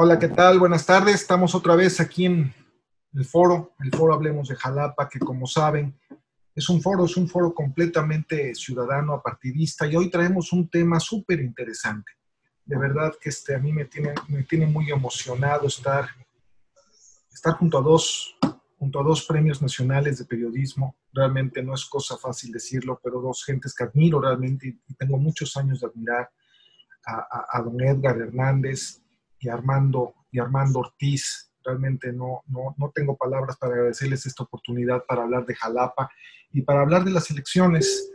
Hola, ¿qué tal? Buenas tardes. Estamos otra vez aquí en el foro Hablemos de Jalapa, que como saben es un foro completamente ciudadano, apartidista, y hoy traemos un tema súper interesante. De verdad que a mí me tiene muy emocionado estar junto a dos premios nacionales de periodismo. Realmente no es cosa fácil decirlo, pero dos gentes que admiro realmente y tengo muchos años de admirar a don Edgar Hernández y Armando Ortiz. Realmente no tengo palabras para agradecerles esta oportunidad para hablar de Jalapa y para hablar de las elecciones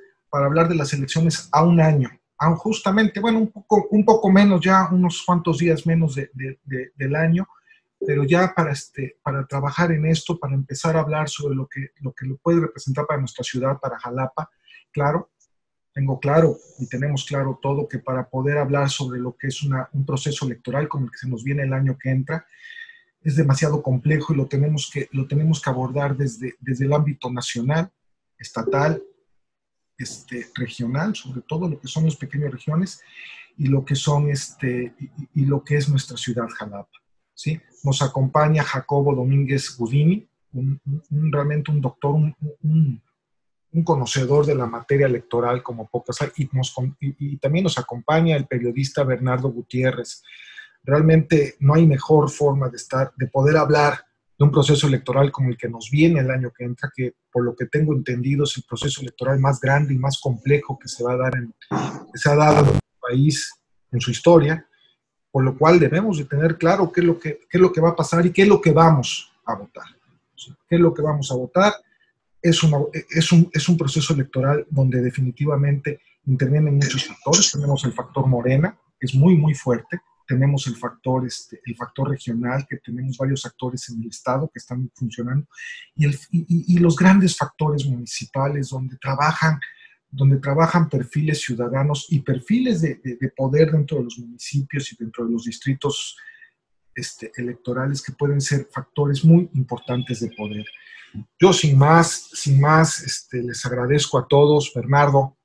a un año, aún justamente, bueno, un poco menos, ya unos cuantos días menos del año, pero ya para trabajar en esto, para empezar a hablar sobre lo que lo puede representar para nuestra ciudad, para Jalapa. Claro, tengo claro y tenemos claro todo que para poder hablar sobre lo que es un proceso electoral como el que se nos viene el año que entra, es demasiado complejo y lo tenemos que abordar desde el ámbito nacional, estatal, regional, sobre todo lo que son las pequeñas regiones y lo que son y lo que es nuestra ciudad Jalapa, ¿sí? Nos acompaña Jacobo Domínguez Gudini, realmente un doctor, un conocedor de la materia electoral como pocas, y también nos acompaña el periodista Bernardo Gutiérrez. Realmente no hay mejor forma de poder hablar de un proceso electoral como el que nos viene el año que entra, que por lo que tengo entendido es el proceso electoral más grande y más complejo que se ha dado en el país en su historia, por lo cual debemos de tener claro qué es lo que va a pasar y qué es lo que vamos a votar. ¿Qué es lo que vamos a votar? Es un proceso electoral donde definitivamente intervienen muchos factores. Tenemos el factor Morena, que es muy, muy fuerte. Tenemos el factor regional, que tenemos varios actores en el estado que están funcionando, y los grandes factores municipales donde trabajan perfiles ciudadanos y perfiles de poder dentro de los municipios y dentro de los distritos electorales, que pueden ser factores muy importantes de poder. Yo sin más, les agradezco a todos. Bernardo,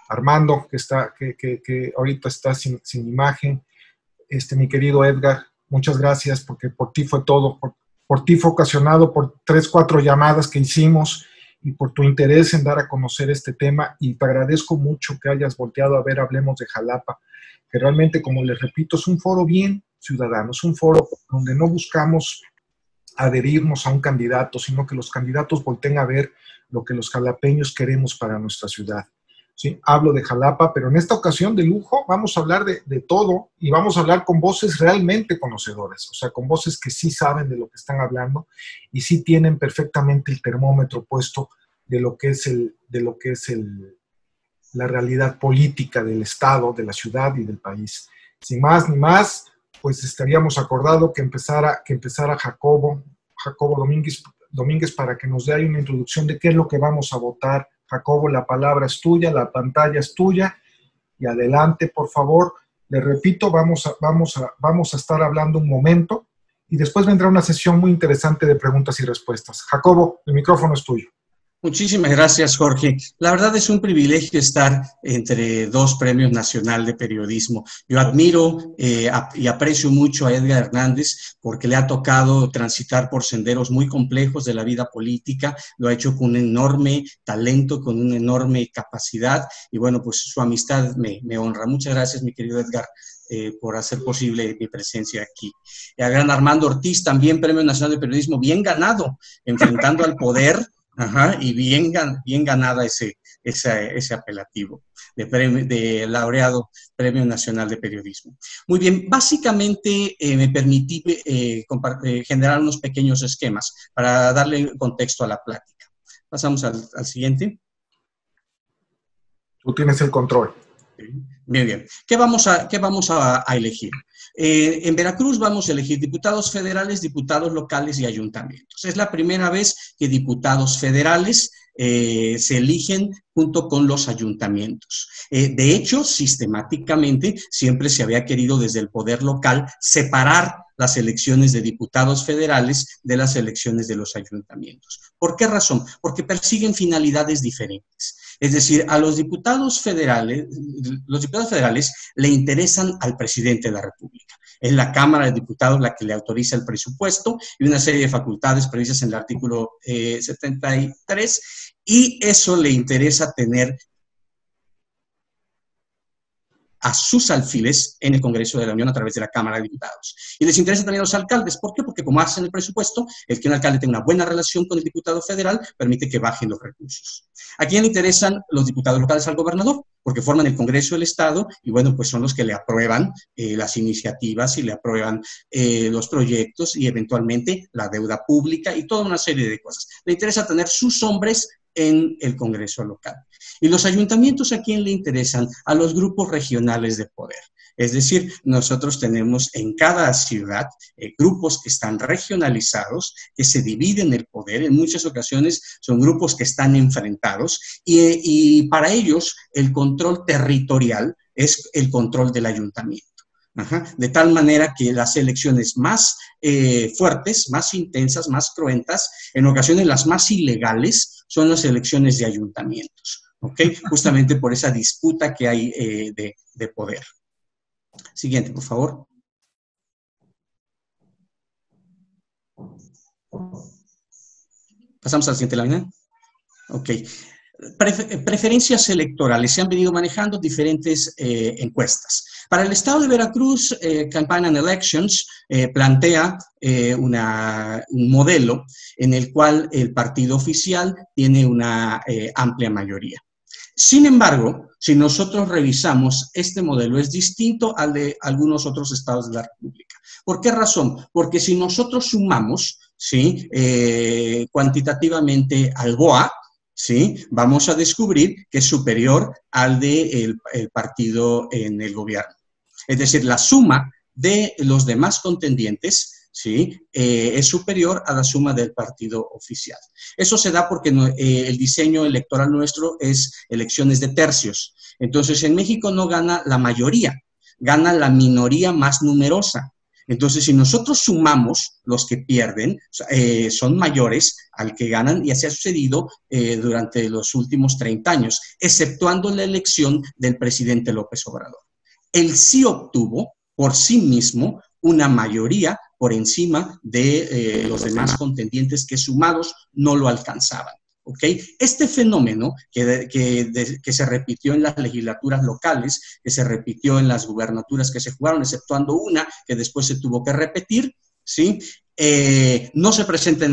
Armando, que ahorita está sin imagen, mi querido Edgar, muchas gracias, porque por ti fue todo, por ti fue ocasionado por 3, 4 llamadas que hicimos y por tu interés en dar a conocer este tema, y te agradezco mucho que hayas volteado a ver Hablemos de Jalapa, que realmente, como les repito, es un foro bien ciudadano, es un foro donde no buscamos adherirnos a un candidato, sino que los candidatos volteen a ver lo que los jalapeños queremos para nuestra ciudad. ¿Sí? Hablo de Jalapa, pero en esta ocasión de lujo vamos a hablar de todo, y vamos a hablar con voces realmente conocedoras, o sea, con voces que sí saben de lo que están hablando y sí tienen perfectamente el termómetro puesto de lo que es la realidad política del Estado, de la ciudad y del país. Sin más ni más, pues estaríamos acordado que empezara Jacobo Domínguez para que nos dé ahí una introducción de qué es lo que vamos a votar. Jacobo, la palabra es tuya, la pantalla es tuya, y adelante, por favor. Le repito, vamos a estar hablando un momento y después vendrá una sesión muy interesante de preguntas y respuestas. Jacobo, el micrófono es tuyo. Muchísimas gracias, Jorge. La verdad es un privilegio estar entre 2 premios nacional de periodismo. Yo admiro y aprecio mucho a Edgar Hernández porque le ha tocado transitar por senderos muy complejos de la vida política. Lo ha hecho con un enorme talento, con una enorme capacidad, y bueno, pues su amistad me honra. Muchas gracias, mi querido Edgar, por hacer posible mi presencia aquí. A gran Armando Ortiz, también Premio Nacional de Periodismo, bien ganado, enfrentando al poder. Ajá, y bien ganada ese apelativo de laureado Premio Nacional de Periodismo. Muy bien, básicamente me permití generar unos pequeños esquemas para darle contexto a la plática. Pasamos al siguiente. Tú tienes el control. Muy bien. ¿Qué vamos a elegir? En Veracruz vamos a elegir diputados federales, diputados locales y ayuntamientos. Es la primera vez que diputados federales se eligen junto con los ayuntamientos. De hecho, sistemáticamente siempre se había querido desde el poder local separar las elecciones de diputados federales de las elecciones de los ayuntamientos. ¿Por qué razón? Porque persiguen finalidades diferentes. Es decir, a los diputados federales le interesan al presidente de la República. Es la Cámara de Diputados la que le autoriza el presupuesto y una serie de facultades previstas en el artículo 73, y eso le interesa tener a sus alfiles en el Congreso de la Unión a través de la Cámara de Diputados. Y les interesa también a los alcaldes. ¿Por qué? Porque como hacen el presupuesto, el que un alcalde tenga una buena relación con el diputado federal permite que bajen los recursos. ¿A quién le interesan los diputados locales? Al gobernador, porque forman el Congreso del Estado y, bueno, pues son los que le aprueban las iniciativas y le aprueban los proyectos y eventualmente la deuda pública y toda una serie de cosas. Le interesa tener sus hombres en el Congreso local. ¿Y los ayuntamientos a quién le interesan? A los grupos regionales de poder. Es decir, nosotros tenemos en cada ciudad grupos que están regionalizados, que se dividen el poder. En muchas ocasiones son grupos que están enfrentados y para ellos el control territorial es el control del ayuntamiento. De tal manera que las elecciones más fuertes, más intensas, más cruentas, en ocasiones las más ilegales, son las elecciones de ayuntamientos, ¿ok? Justamente por esa disputa que hay de poder. Siguiente, por favor. Pasamos a la siguiente lámina. Ok. Preferencias electorales. Se han venido manejando diferentes encuestas. Para el estado de Veracruz, Campaign and Elections plantea un modelo en el cual el partido oficial tiene una amplia mayoría. Sin embargo, si nosotros revisamos, este modelo es distinto al de algunos otros estados de la República. ¿Por qué razón? Porque si nosotros sumamos, ¿sí?, cuantitativamente al BOA, ¿sí?, vamos a descubrir que es superior al del partido en el gobierno. Es decir, la suma de los demás contendientes, ¿sí?, es superior a la suma del partido oficial. Eso se da porque el diseño electoral nuestro es elecciones de tercios. Entonces, en México no gana la mayoría, gana la minoría más numerosa. Entonces, si nosotros sumamos los que pierden, son mayores al que ganan, y así ha sucedido durante los últimos 30 años, exceptuando la elección del presidente López Obrador. Él sí obtuvo por sí mismo una mayoría por encima de los demás contendientes que sumados no lo alcanzaban. ¿Okay? Este fenómeno que se repitió en las legislaturas locales, que se repitió en las gubernaturas que se jugaron, exceptuando una que después se tuvo que repetir, ¿sí?, no se presenta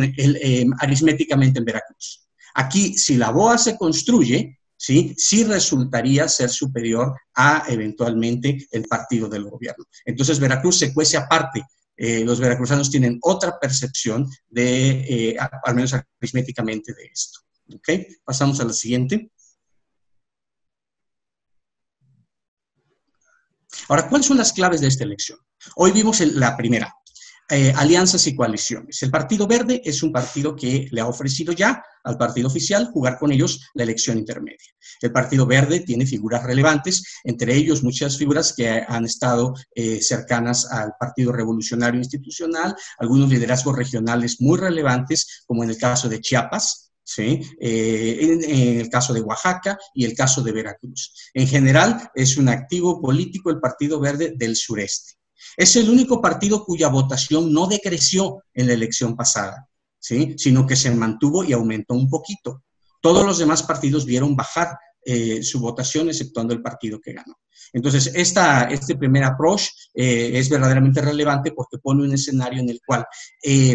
aritméticamente en Veracruz. Aquí, si la BOA se construye, ¿sí?, sí resultaría ser superior a eventualmente el partido del gobierno. Entonces, Veracruz se cuece aparte. Los veracruzanos tienen otra percepción de, al menos aritméticamente, de esto. ¿Ok? Pasamos a la siguiente. Ahora, ¿cuáles son las claves de esta elección? Hoy vimos la primera, alianzas y coaliciones. El Partido Verde es un partido que le ha ofrecido ya al partido oficial jugar con ellos la elección intermedia. El Partido Verde tiene figuras relevantes, entre ellos muchas figuras que han estado cercanas al Partido Revolucionario Institucional, algunos liderazgos regionales muy relevantes, como en el caso de Chiapas, ¿sí?, en el caso de Oaxaca y el caso de Veracruz. En general, es un activo político el Partido Verde del sureste. Es el único partido cuya votación no decreció en la elección pasada, ¿sí?, sino que se mantuvo y aumentó un poquito. Todos los demás partidos vieron bajar su votación, exceptuando el partido que ganó. Entonces, este primer approach es verdaderamente relevante porque pone un escenario en el cual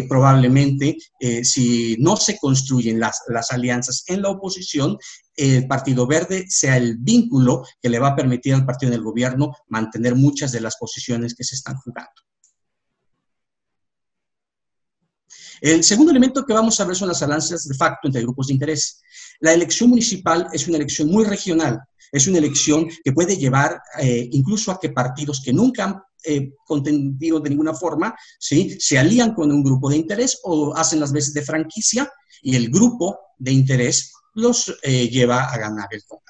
probablemente, si no se construyen las alianzas en la oposición, el Partido Verde sea el vínculo que le va a permitir al partido en el gobierno mantener muchas de las posiciones que se están jugando. El segundo elemento que vamos a ver son las alianzas de facto entre grupos de interés. La elección municipal es una elección muy regional, es una elección que puede llevar incluso a que partidos que nunca han contendido de ninguna forma, ¿sí?, se alían con un grupo de interés o hacen las veces de franquicia, y el grupo de interés los lleva a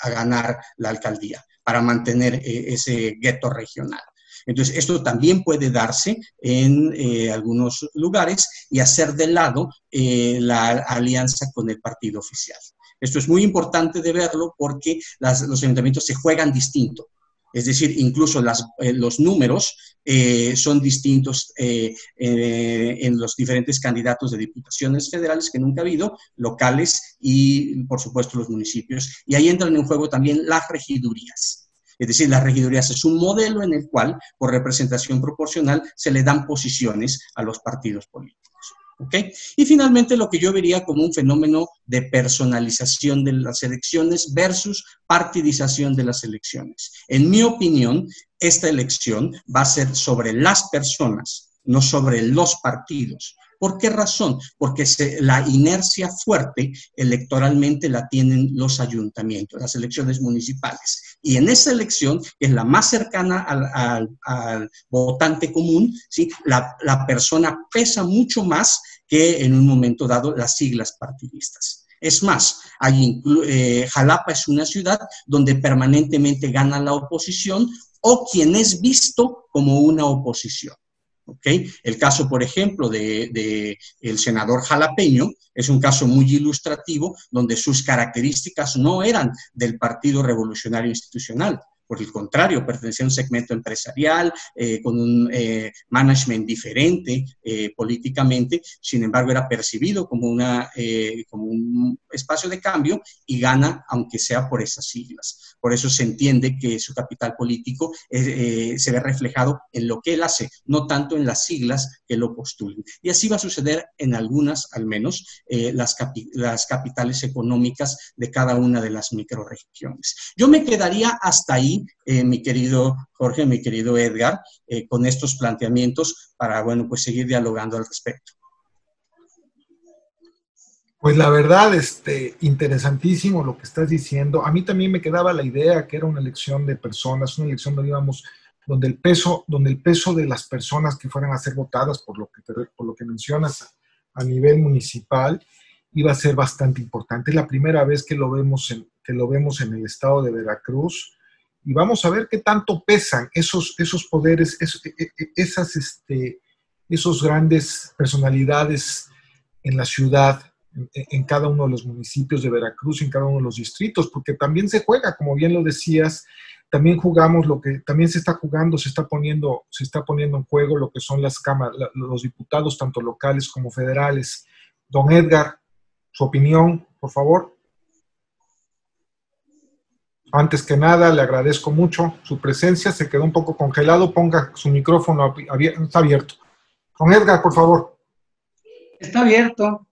ganar la alcaldía para mantener ese gueto regional. Entonces, esto también puede darse en algunos lugares y hacer de lado la alianza con el partido oficial. Esto es muy importante de verlo porque los ayuntamientos se juegan distinto. Es decir, incluso los números son distintos en los diferentes candidatos de diputaciones federales que nunca ha habido, locales y, por supuesto, los municipios. Y ahí entran en juego también las regidurías. Es decir, las regidurías es un modelo en el cual, por representación proporcional, se le dan posiciones a los partidos políticos. ¿Okay? Y finalmente lo que yo vería como un fenómeno de personalización de las elecciones versus partidización de las elecciones. En mi opinión, esta elección va a ser sobre las personas, no sobre los partidos. ¿Por qué razón? Porque la inercia fuerte electoralmente la tienen los ayuntamientos, las elecciones municipales. Y en esa elección, que es la más cercana al votante común, ¿sí? La persona pesa mucho más que en un momento dado las siglas partidistas. Es más, Jalapa es una ciudad donde permanentemente gana la oposición o quien es visto como una oposición. ¿Okay? El caso, por ejemplo, de el senador jalapeño es un caso muy ilustrativo donde sus características no eran del Partido Revolucionario Institucional. Por el contrario, pertenecía a un segmento empresarial, con un management diferente políticamente, sin embargo era percibido como un espacio de cambio y gana aunque sea por esas siglas. Por eso se entiende que su capital político se ve reflejado en lo que él hace, no tanto en las siglas que lo postulen. Y así va a suceder en algunas, al menos, las capitales económicas de cada una de las microrregiones. Yo me quedaría hasta ahí, mi querido Jorge, mi querido Edgar, con estos planteamientos para, bueno, pues seguir dialogando al respecto. Pues la verdad, interesantísimo lo que estás diciendo. A mí también me quedaba la idea que era una elección de personas, una elección donde el peso de las personas que fueran a ser votadas, por lo que mencionas a nivel municipal, iba a ser bastante importante. Es la primera vez que lo vemos en el estado de Veracruz. Y vamos a ver qué tanto pesan esos poderes, esos grandes personalidades en la ciudad, en cada uno de los municipios de Veracruz, en cada uno de los distritos, porque también se juega, como bien lo decías, también jugamos lo que también se está jugando, se está poniendo en juego lo que son las cámaras, los diputados, tanto locales como federales. Don Edgar, su opinión, por favor. Antes que nada, le agradezco mucho su presencia. Se quedó un poco congelado. Ponga su micrófono está abierto. Don Edgar, por favor. Está abierto.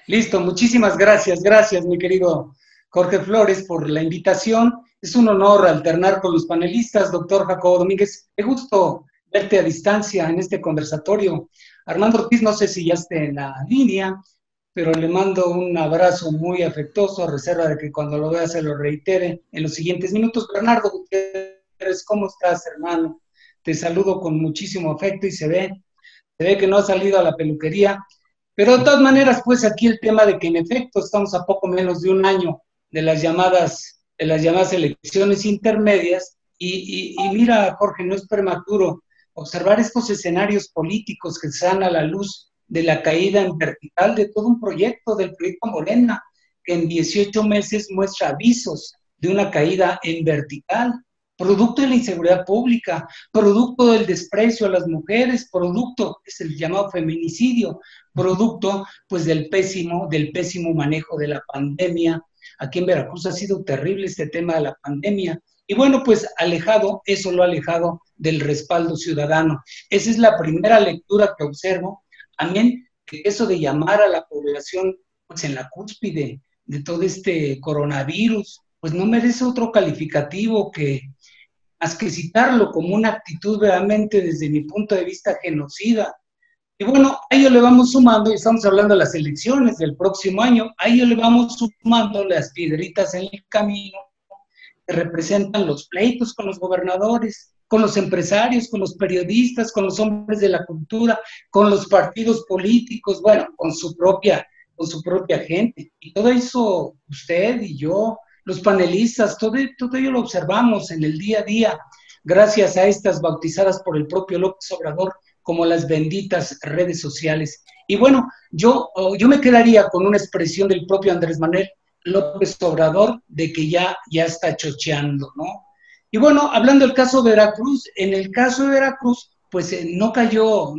Listo. Muchísimas gracias. Gracias, mi querido Jorge Flores, por la invitación. Es un honor alternar con los panelistas. Doctor Jacobo Domínguez, qué gusto verte a distancia en este conversatorio. Armando Ortiz, no sé si ya esté en la línea, pero le mando un abrazo muy afectuoso, a reserva de que cuando lo vea se lo reitere en los siguientes minutos. Bernardo Gutiérrez, ¿cómo estás, hermano? Te saludo con muchísimo afecto y se ve que no ha salido a la peluquería, pero de todas maneras, pues aquí el tema de que en efecto estamos a poco menos de un año de las llamadas elecciones intermedias, y mira, Jorge, no es prematuro observar estos escenarios políticos que se dan a la luz de la caída en vertical de todo un proyecto, del proyecto Morena, que en 18 meses muestra avisos de una caída en vertical, producto de la inseguridad pública, producto del desprecio a las mujeres, producto, es el llamado feminicidio, producto pues del pésimo manejo de la pandemia. Aquí en Veracruz ha sido terrible este tema de la pandemia, y bueno, pues eso lo ha alejado del respaldo ciudadano. Esa es la primera lectura que observo. También que eso de llamar a la población pues en la cúspide de todo este coronavirus, pues no merece otro calificativo más que citarlo como una actitud realmente, desde mi punto de vista, genocida. Y bueno, a ello le vamos sumando, y estamos hablando de las elecciones del próximo año, a ello le vamos sumando las piedritas en el camino que representan los pleitos con los gobernadores, con los empresarios, con los periodistas, con los hombres de la cultura, con los partidos políticos, bueno, con su propia gente. Y todo eso, usted y yo, los panelistas, todo ello lo observamos en el día a día. gracias a estas bautizadas por el propio López Obrador como las benditas redes sociales. Y bueno, yo me quedaría con una expresión del propio Andrés Manuel López Obrador de que ya está chocheando, ¿no? Y bueno, hablando del caso de Veracruz, en el caso de Veracruz, pues no cayó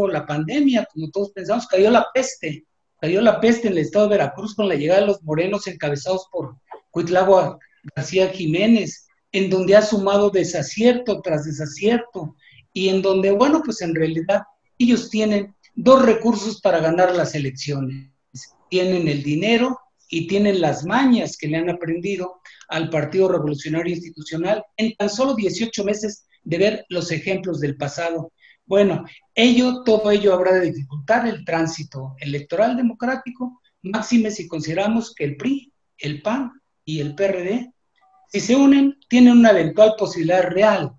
la pandemia, como todos pensamos, cayó la peste en el estado de Veracruz con la llegada de los morenos encabezados por Cuitlagua García Jiménez, en donde ha sumado desacierto tras desacierto, y en donde, bueno, pues en realidad ellos tienen dos recursos para ganar las elecciones. Tienen el dinero y tienen las mañas que le han aprendido al Partido Revolucionario Institucional en tan solo 18 meses de ver los ejemplos del pasado. Bueno, todo ello habrá de dificultar el tránsito electoral democrático, máxime si consideramos que el PRI, el PAN y el PRD, si se unen, tienen una eventual posibilidad real,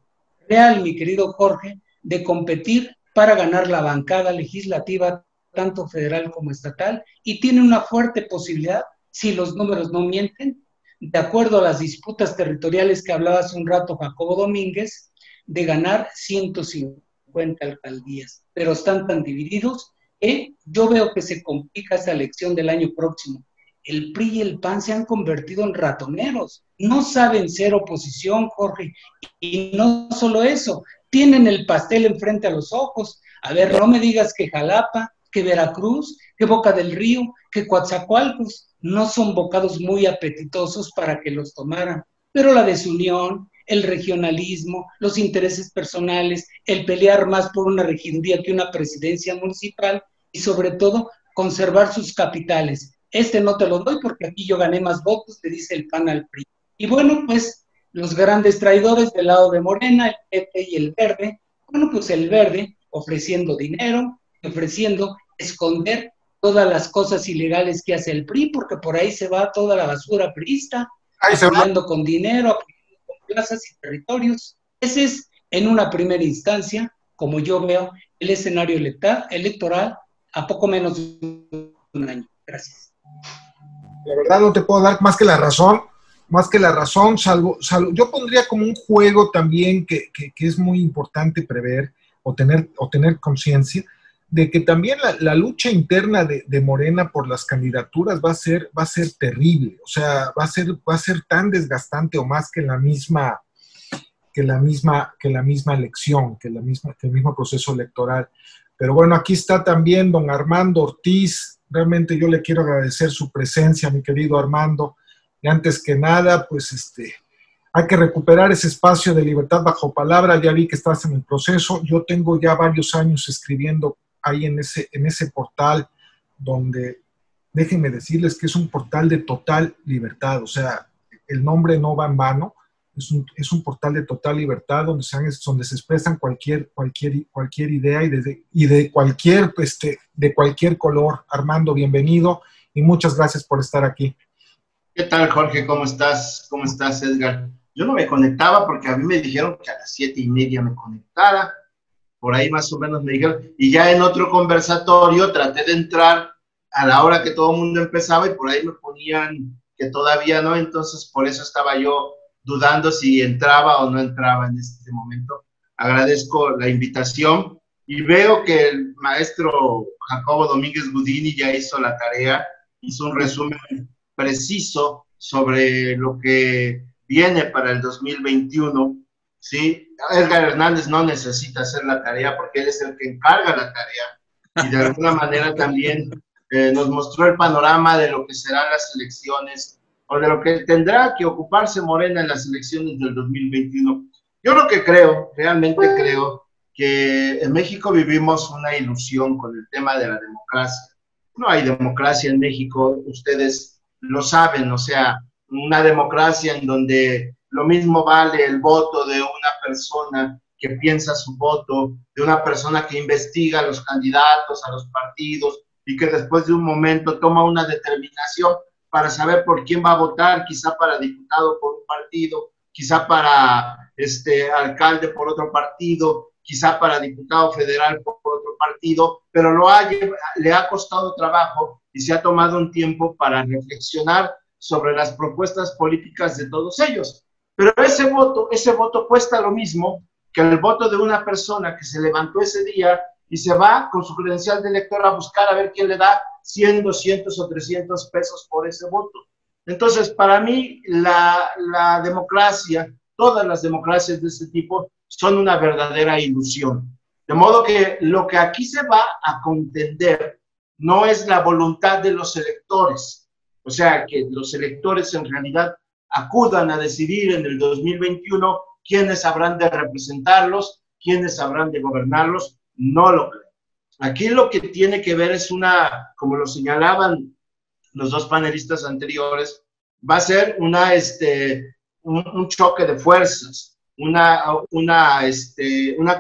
mi querido Jorge, de competir para ganar la bancada legislativa, tanto federal como estatal, y tienen una fuerte posibilidad, si los números no mienten, de acuerdo a las disputas territoriales que hablaba hace un rato Jacobo Domínguez, de ganar 150 alcaldías, pero están tan divididos que yo veo que se complica esta elección del año próximo. El PRI y el PAN se han convertido en ratoneros, no saben ser oposición, Jorge, y no solo eso, tienen el pastel enfrente a los ojos. A ver, no me digas que Jalapa, que Veracruz, que Boca del Río, que Coatzacoalcos no son bocados muy apetitosos para que los tomaran, pero la desunión, el regionalismo, los intereses personales, el pelear más por una regiduría que una presidencia municipal y sobre todo conservar sus capitales. No te lo doy porque aquí yo gané más votos, le dice el PAN al PRI. Y bueno, pues los grandes traidores del lado de Morena, el PP y el Verde, bueno, pues el Verde ofreciendo dinero, ofreciendo esconder todas las cosas ilegales que hace el PRI, porque por ahí se va toda la basura priista, apoyando con dinero, apoyando con plazas y territorios. Ese es, en una primera instancia, como yo veo, el escenario electoral a poco menos de un año. Gracias. La verdad no te puedo dar más que la razón, salvo yo pondría como un juego también que es muy importante prever o tener conciencia de que también la lucha interna de Morena por las candidaturas va a ser terrible, o sea, va a ser tan desgastante o más que la misma elección, que el mismo proceso electoral. Pero bueno, aquí está también don Armando Ortiz. Realmente yo le quiero agradecer su presencia, mi querido Armando. Y antes que nada, pues hay que recuperar ese espacio de libertad bajo palabra. Ya vi que estás en el proceso. Yo tengo ya varios años escribiendo ahí en ese portal, donde déjenme decirles que es un portal de total libertad. O sea, el nombre no va en vano. Es un portal de total libertad donde se expresan cualquier idea y de cualquier color. Armando, bienvenido y muchas gracias por estar aquí. ¿Qué tal, Jorge? ¿Cómo estás? ¿Cómo estás, Edgar? Yo no me conectaba porque a mí me dijeron que a las 7:30 me conectara, por ahí más o menos me dijeron, y ya en otro conversatorio traté de entrar a la hora que todo el mundo empezaba y por ahí me ponían que todavía no, entonces por eso estaba yo dudando si entraba o no entraba en este momento. Agradezco la invitación y veo que el maestro Jacobo Domínguez Gudini ya hizo la tarea, hizo un resumen preciso sobre lo que viene para el 2021, ¿sí? Edgar Hernández no necesita hacer la tarea porque él es el que encarga la tarea y de alguna manera también nos mostró el panorama de lo que serán las elecciones o de lo que tendrá que ocuparse Morena en las elecciones del 2021. Yo lo que creo, realmente creo, que en México vivimos una ilusión con el tema de la democracia. No hay democracia en México, ustedes lo saben, o sea, una democracia en donde lo mismo vale el voto de una persona que piensa su voto, de una persona que investiga a los candidatos, a los partidos, y que después de un momento toma una determinación para saber por quién va a votar, quizá para diputado por un partido, quizá para alcalde por otro partido, quizá para diputado federal por otro partido, pero le ha costado trabajo y se ha tomado un tiempo para reflexionar sobre las propuestas políticas de todos ellos. Pero ese voto cuesta lo mismo que el voto de una persona que se levantó ese día y se va con su credencial de elector a buscar a ver quién le da 100, 200 o 300 pesos por ese voto. Entonces, para mí, la democracia, todas las democracias de este tipo, son una verdadera ilusión. De modo que lo que aquí se va a contender no es la voluntad de los electores, o sea, que los electores en realidad acudan a decidir en el 2021 quiénes habrán de representarlos, quiénes habrán de gobernarlos, no lo creo. Aquí lo que tiene que ver es como lo señalaban los dos panelistas anteriores, va a ser un choque de fuerzas, una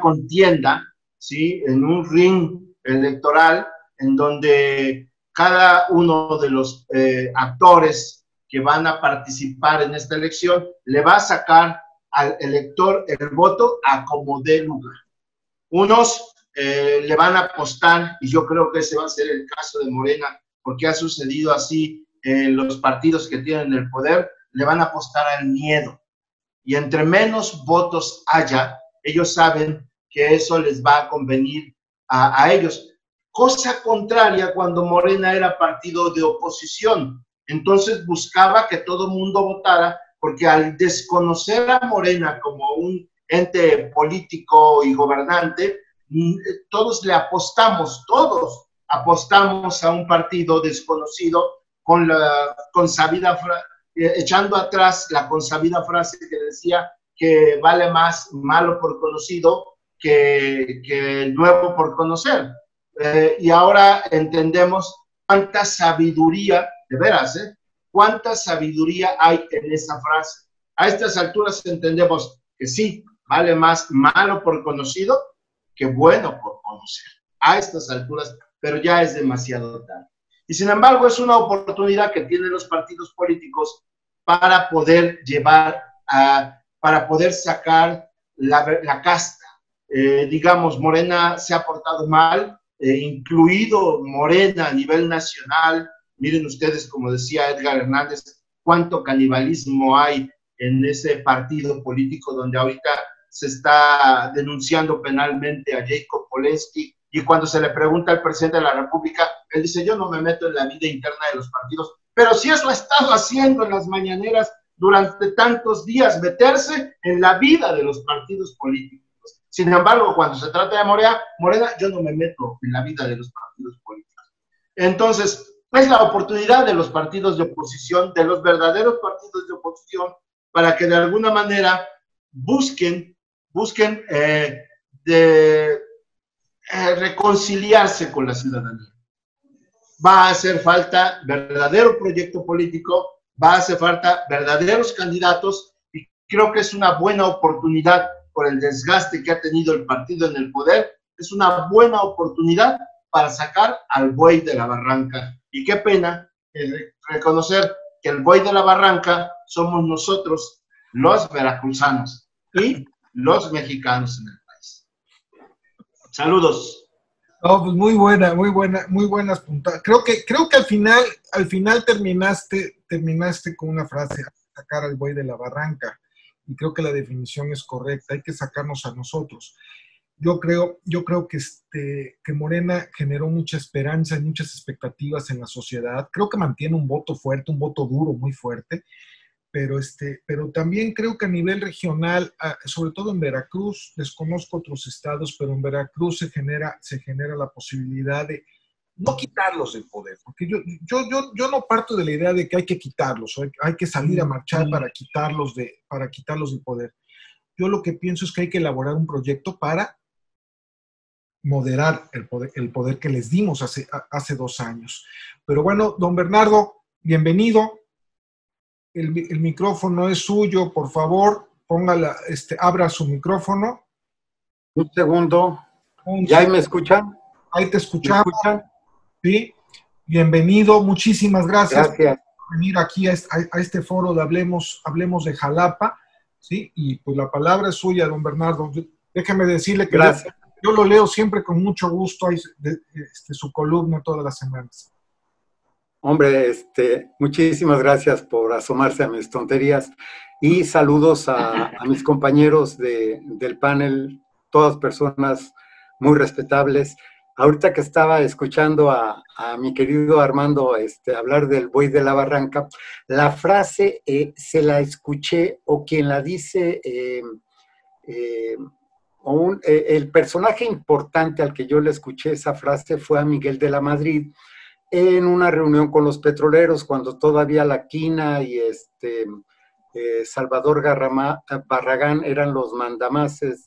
contienda, ¿sí? En un ring electoral en donde cada uno de los actores que van a participar en esta elección le va a sacar al elector el voto a como dé lugar. Unos le van a apostar, y yo creo que ese va a ser el caso de Morena, porque ha sucedido así en los partidos que tienen el poder, le van a apostar al miedo. Y entre menos votos haya, ellos saben que eso les va a convenir a ellos. Cosa contraria cuando Morena era partido de oposición. Entonces buscaba que todo el mundo votara, porque al desconocer a Morena como un ente político y gobernante, todos apostamos a un partido desconocido echando atrás la consabida frase que decía que vale más malo por conocido que nuevo por conocer. Y ahora entendemos cuánta sabiduría, de veras, cuánta sabiduría hay en esa frase. A estas alturas entendemos que sí, vale más malo por conocido que bueno por conocer. A estas alturas, pero ya es demasiado tarde. Y sin embargo, es una oportunidad que tienen los partidos políticos para poder para poder sacar la casta. Digamos, Morena se ha portado mal, incluido Morena a nivel nacional. Miren ustedes, como decía Edgar Hernández, cuánto canibalismo hay en ese partido político donde ahorita se está denunciando penalmente a Jacob Polensky, y cuando se le pregunta al presidente de la República, él dice: yo no me meto en la vida interna de los partidos, pero sí eso ha estado haciendo en las mañaneras durante tantos días, meterse en la vida de los partidos políticos. Sin embargo, cuando se trata de Morena, yo no me meto en la vida de los partidos políticos. Entonces, es la oportunidad de los partidos de oposición, de los verdaderos partidos de oposición, para que de alguna manera busquen reconciliarse con la ciudadanía. Va a hacer falta verdadero proyecto político, va a hacer falta verdaderos candidatos, y creo que es una buena oportunidad por el desgaste que ha tenido el partido en el poder, es una buena oportunidad para sacar al buey de la barranca. Y qué pena reconocer que el buey de la barranca somos nosotros, los veracruzanos y los mexicanos en el país. Saludos. No, pues muy buenas puntadas. Creo que al final terminaste con una frase: sacar al buey de la barranca. Y creo que la definición es correcta, hay que sacarnos a nosotros. Yo creo que Morena generó mucha esperanza y muchas expectativas en la sociedad. Creo que mantiene un voto fuerte, un voto duro, muy fuerte, pero también creo que a nivel regional, sobre todo en Veracruz, desconozco otros estados, pero en Veracruz se genera la posibilidad de no quitarlos del poder, porque yo no parto de la idea de que hay que quitarlos, o hay que salir a marchar para quitarlos del poder. Yo lo que pienso es que hay que elaborar un proyecto para moderar el poder que les dimos hace 2 años. Pero bueno, don Bernardo, bienvenido. El micrófono es suyo, por favor, abra su micrófono. Un segundo. ¿Ya me escuchan? Ahí te escuchamos. ¿Me escuchan? Sí, bienvenido, muchísimas gracias. Gracias por venir aquí a este foro de Hablemos de Jalapa, ¿sí? Y pues la palabra es suya, don Bernardo. Déjeme decirle que yo lo leo siempre con mucho gusto, su columna todas las semanas. Hombre, muchísimas gracias por asomarse a mis tonterías y saludos a mis compañeros del panel, todas personas muy respetables. Ahorita que estaba escuchando a mi querido Armando hablar del buey de la barranca, la frase se la escuché, o quien la dice, el personaje importante al que yo le escuché esa frase fue a Miguel de la Madrid, en una reunión con los petroleros, cuando todavía La Quina y Salvador Barragán eran los mandamases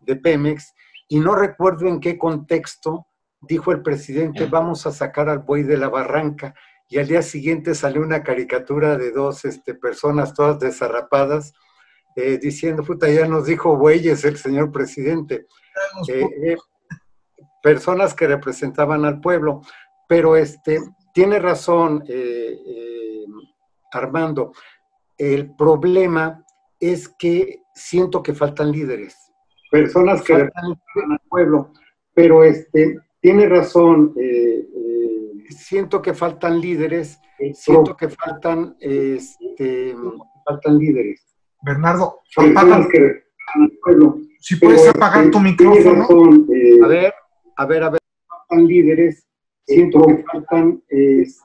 de Pemex, y no recuerdo en qué contexto dijo el presidente: vamos a sacar al buey de la barranca, y al día siguiente salió una caricatura de dos personas todas desarrapadas, diciendo: puta, ya nos dijo bueyes el señor presidente. Personas que representaban al pueblo. Pero tiene razón Armando, el problema es que siento que faltan líderes. Personas que representan al pueblo, pero tiene razón, siento que faltan líderes, siento que faltan, faltan líderes. Bernardo, personas que representan al pueblo. Si puedes apagar tu micrófono. Razón, a ver, faltan líderes. Siento que faltan líderes.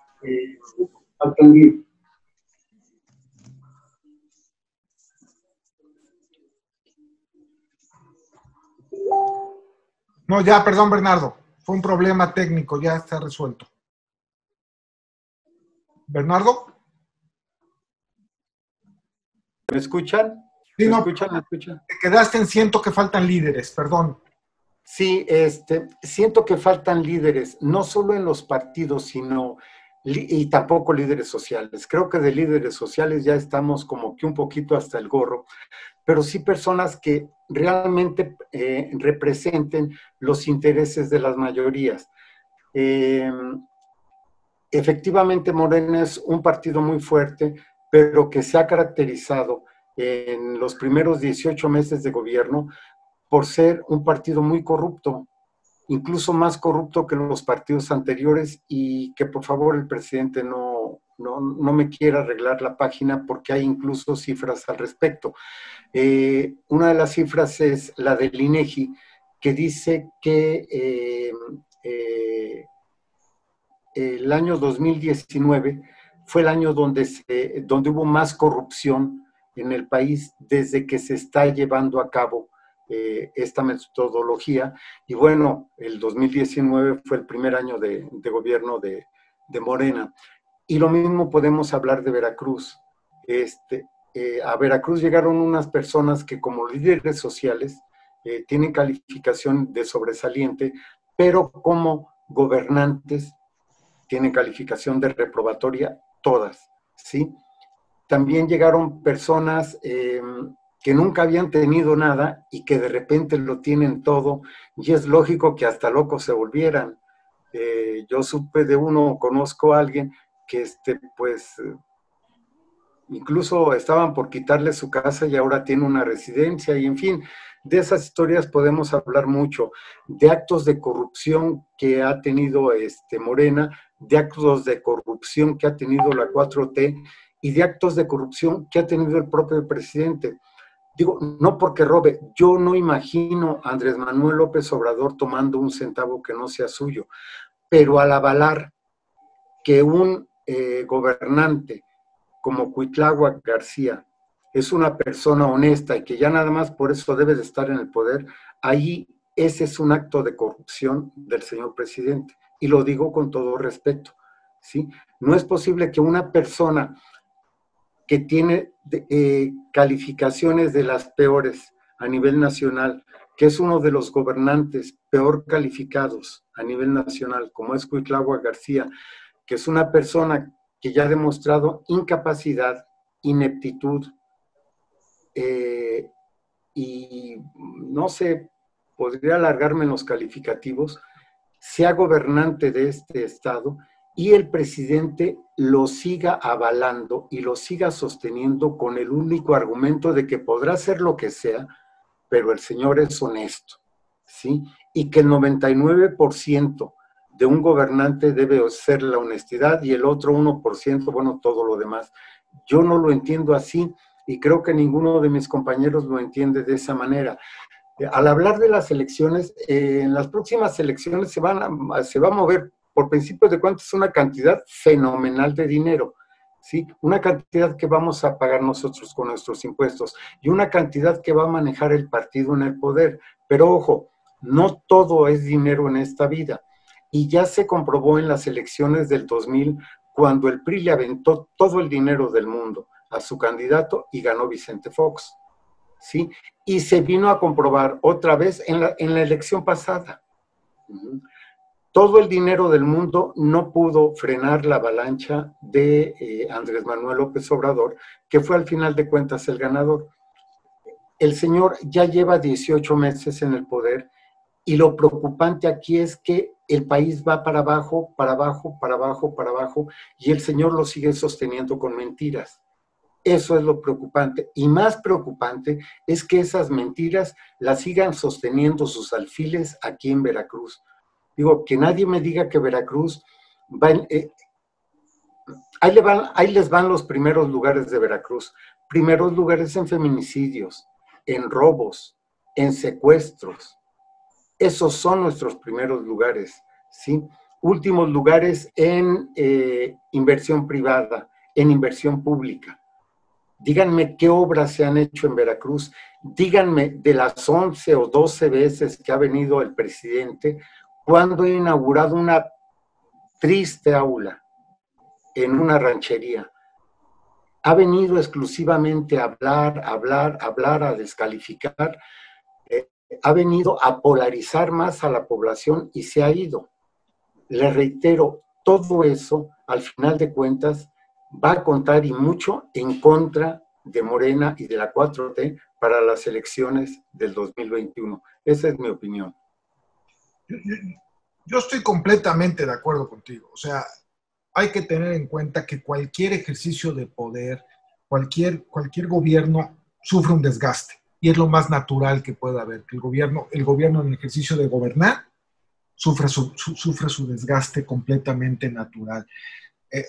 No, ya, perdón, Bernardo. Fue un problema técnico, ya está resuelto. ¿Bernardo? ¿Me escuchan? Sí, ¿Me no, escuchan? ¿Me escuchan? te quedaste en siento que faltan líderes, perdón. Sí, siento que faltan líderes, no solo en los partidos, sino, y tampoco líderes sociales. Creo que de líderes sociales ya estamos como que un poquito hasta el gorro, pero sí personas que realmente representen los intereses de las mayorías. Efectivamente, Morena es un partido muy fuerte, pero que se ha caracterizado en los primeros 18 meses de gobierno por ser un partido muy corrupto, incluso más corrupto que los partidos anteriores, y que por favor el presidente no me quiera arreglar la página, porque hay incluso cifras al respecto. Una de las cifras es la del INEGI, que dice que el año 2019 fue el año donde hubo más corrupción en el país desde que se está llevando a cabo esta metodología. Y bueno, el 2019 fue el primer año de gobierno de Morena. Y lo mismo podemos hablar de Veracruz. A Veracruz llegaron unas personas que, como líderes sociales, tienen calificación de sobresaliente, pero como gobernantes tienen calificación de reprobatoria todas, ¿sí? También llegaron personas que nunca habían tenido nada y que de repente lo tienen todo, y es lógico que hasta locos se volvieran. Yo supe de uno, conozco a alguien que incluso estaban por quitarle su casa y ahora tiene una residencia, y en fin, de esas historias podemos hablar mucho, de actos de corrupción que ha tenido Morena, de actos de corrupción que ha tenido la 4T, y de actos de corrupción que ha tenido el propio presidente. Digo, no porque robe, yo no imagino a Andrés Manuel López Obrador tomando un centavo que no sea suyo, pero al avalar que un gobernante como Cuitláhuac García es una persona honesta y que ya nada más por eso debe de estar en el poder, ahí ese es un acto de corrupción del señor presidente, y lo digo con todo respeto, ¿sí? No es posible que una persona que tiene calificaciones de las peores a nivel nacional, que es uno de los gobernantes peor calificados a nivel nacional, como es Cuitláhuac García, que es una persona que ya ha demostrado incapacidad, ineptitud, y no sé, podría alargarme en los calificativos, sea gobernante de este estado y el presidente lo siga avalando y lo siga sosteniendo con el único argumento de que podrá hacer lo que sea, pero el señor es honesto, ¿sí? Y que el 99% de un gobernante debe ser la honestidad y el otro 1%, bueno, todo lo demás. Yo no lo entiendo así y creo que ninguno de mis compañeros lo entiende de esa manera. Al hablar de las elecciones, en las próximas elecciones se va a mover, por principio de cuentas, una cantidad fenomenal de dinero, ¿sí? Una cantidad que vamos a pagar nosotros con nuestros impuestos y una cantidad que va a manejar el partido en el poder. Pero ojo, no todo es dinero en esta vida. Y ya se comprobó en las elecciones del 2000, cuando el PRI le aventó todo el dinero del mundo a su candidato y ganó Vicente Fox, ¿sí? Y se vino a comprobar otra vez en la elección pasada. Todo el dinero del mundo no pudo frenar la avalancha de Andrés Manuel López Obrador, que fue al final de cuentas el ganador. El señor ya lleva 18 meses en el poder y lo preocupante aquí es que el país va para abajo, para abajo, para abajo, para abajo, y el señor lo sigue sosteniendo con mentiras. Eso es lo preocupante. Y más preocupante es que esas mentiras las sigan sosteniendo sus alfiles aquí en Veracruz. Digo, que nadie me diga que Veracruz va ahí les van los primeros lugares de Veracruz. Primeros lugares en feminicidios, en robos, en secuestros. Esos son nuestros primeros lugares, ¿sí? Últimos lugares en inversión privada, en inversión pública. Díganme qué obras se han hecho en Veracruz. Díganme de las 11 o 12 veces que ha venido el presidente, ¿cuándo ha inaugurado una triste aula en una ranchería? Ha venido exclusivamente a hablar, a descalificar. Ha venido a polarizar más a la población y se ha ido. Le reitero, todo eso, al final de cuentas, va a contar y mucho en contra de Morena y de la 4T para las elecciones del 2021. Esa es mi opinión. Yo estoy completamente de acuerdo contigo. O sea, hay que tener en cuenta que cualquier ejercicio de poder, cualquier gobierno sufre un desgaste. Y es lo más natural que pueda haber, que el gobierno en el ejercicio de gobernar sufre su desgaste completamente natural.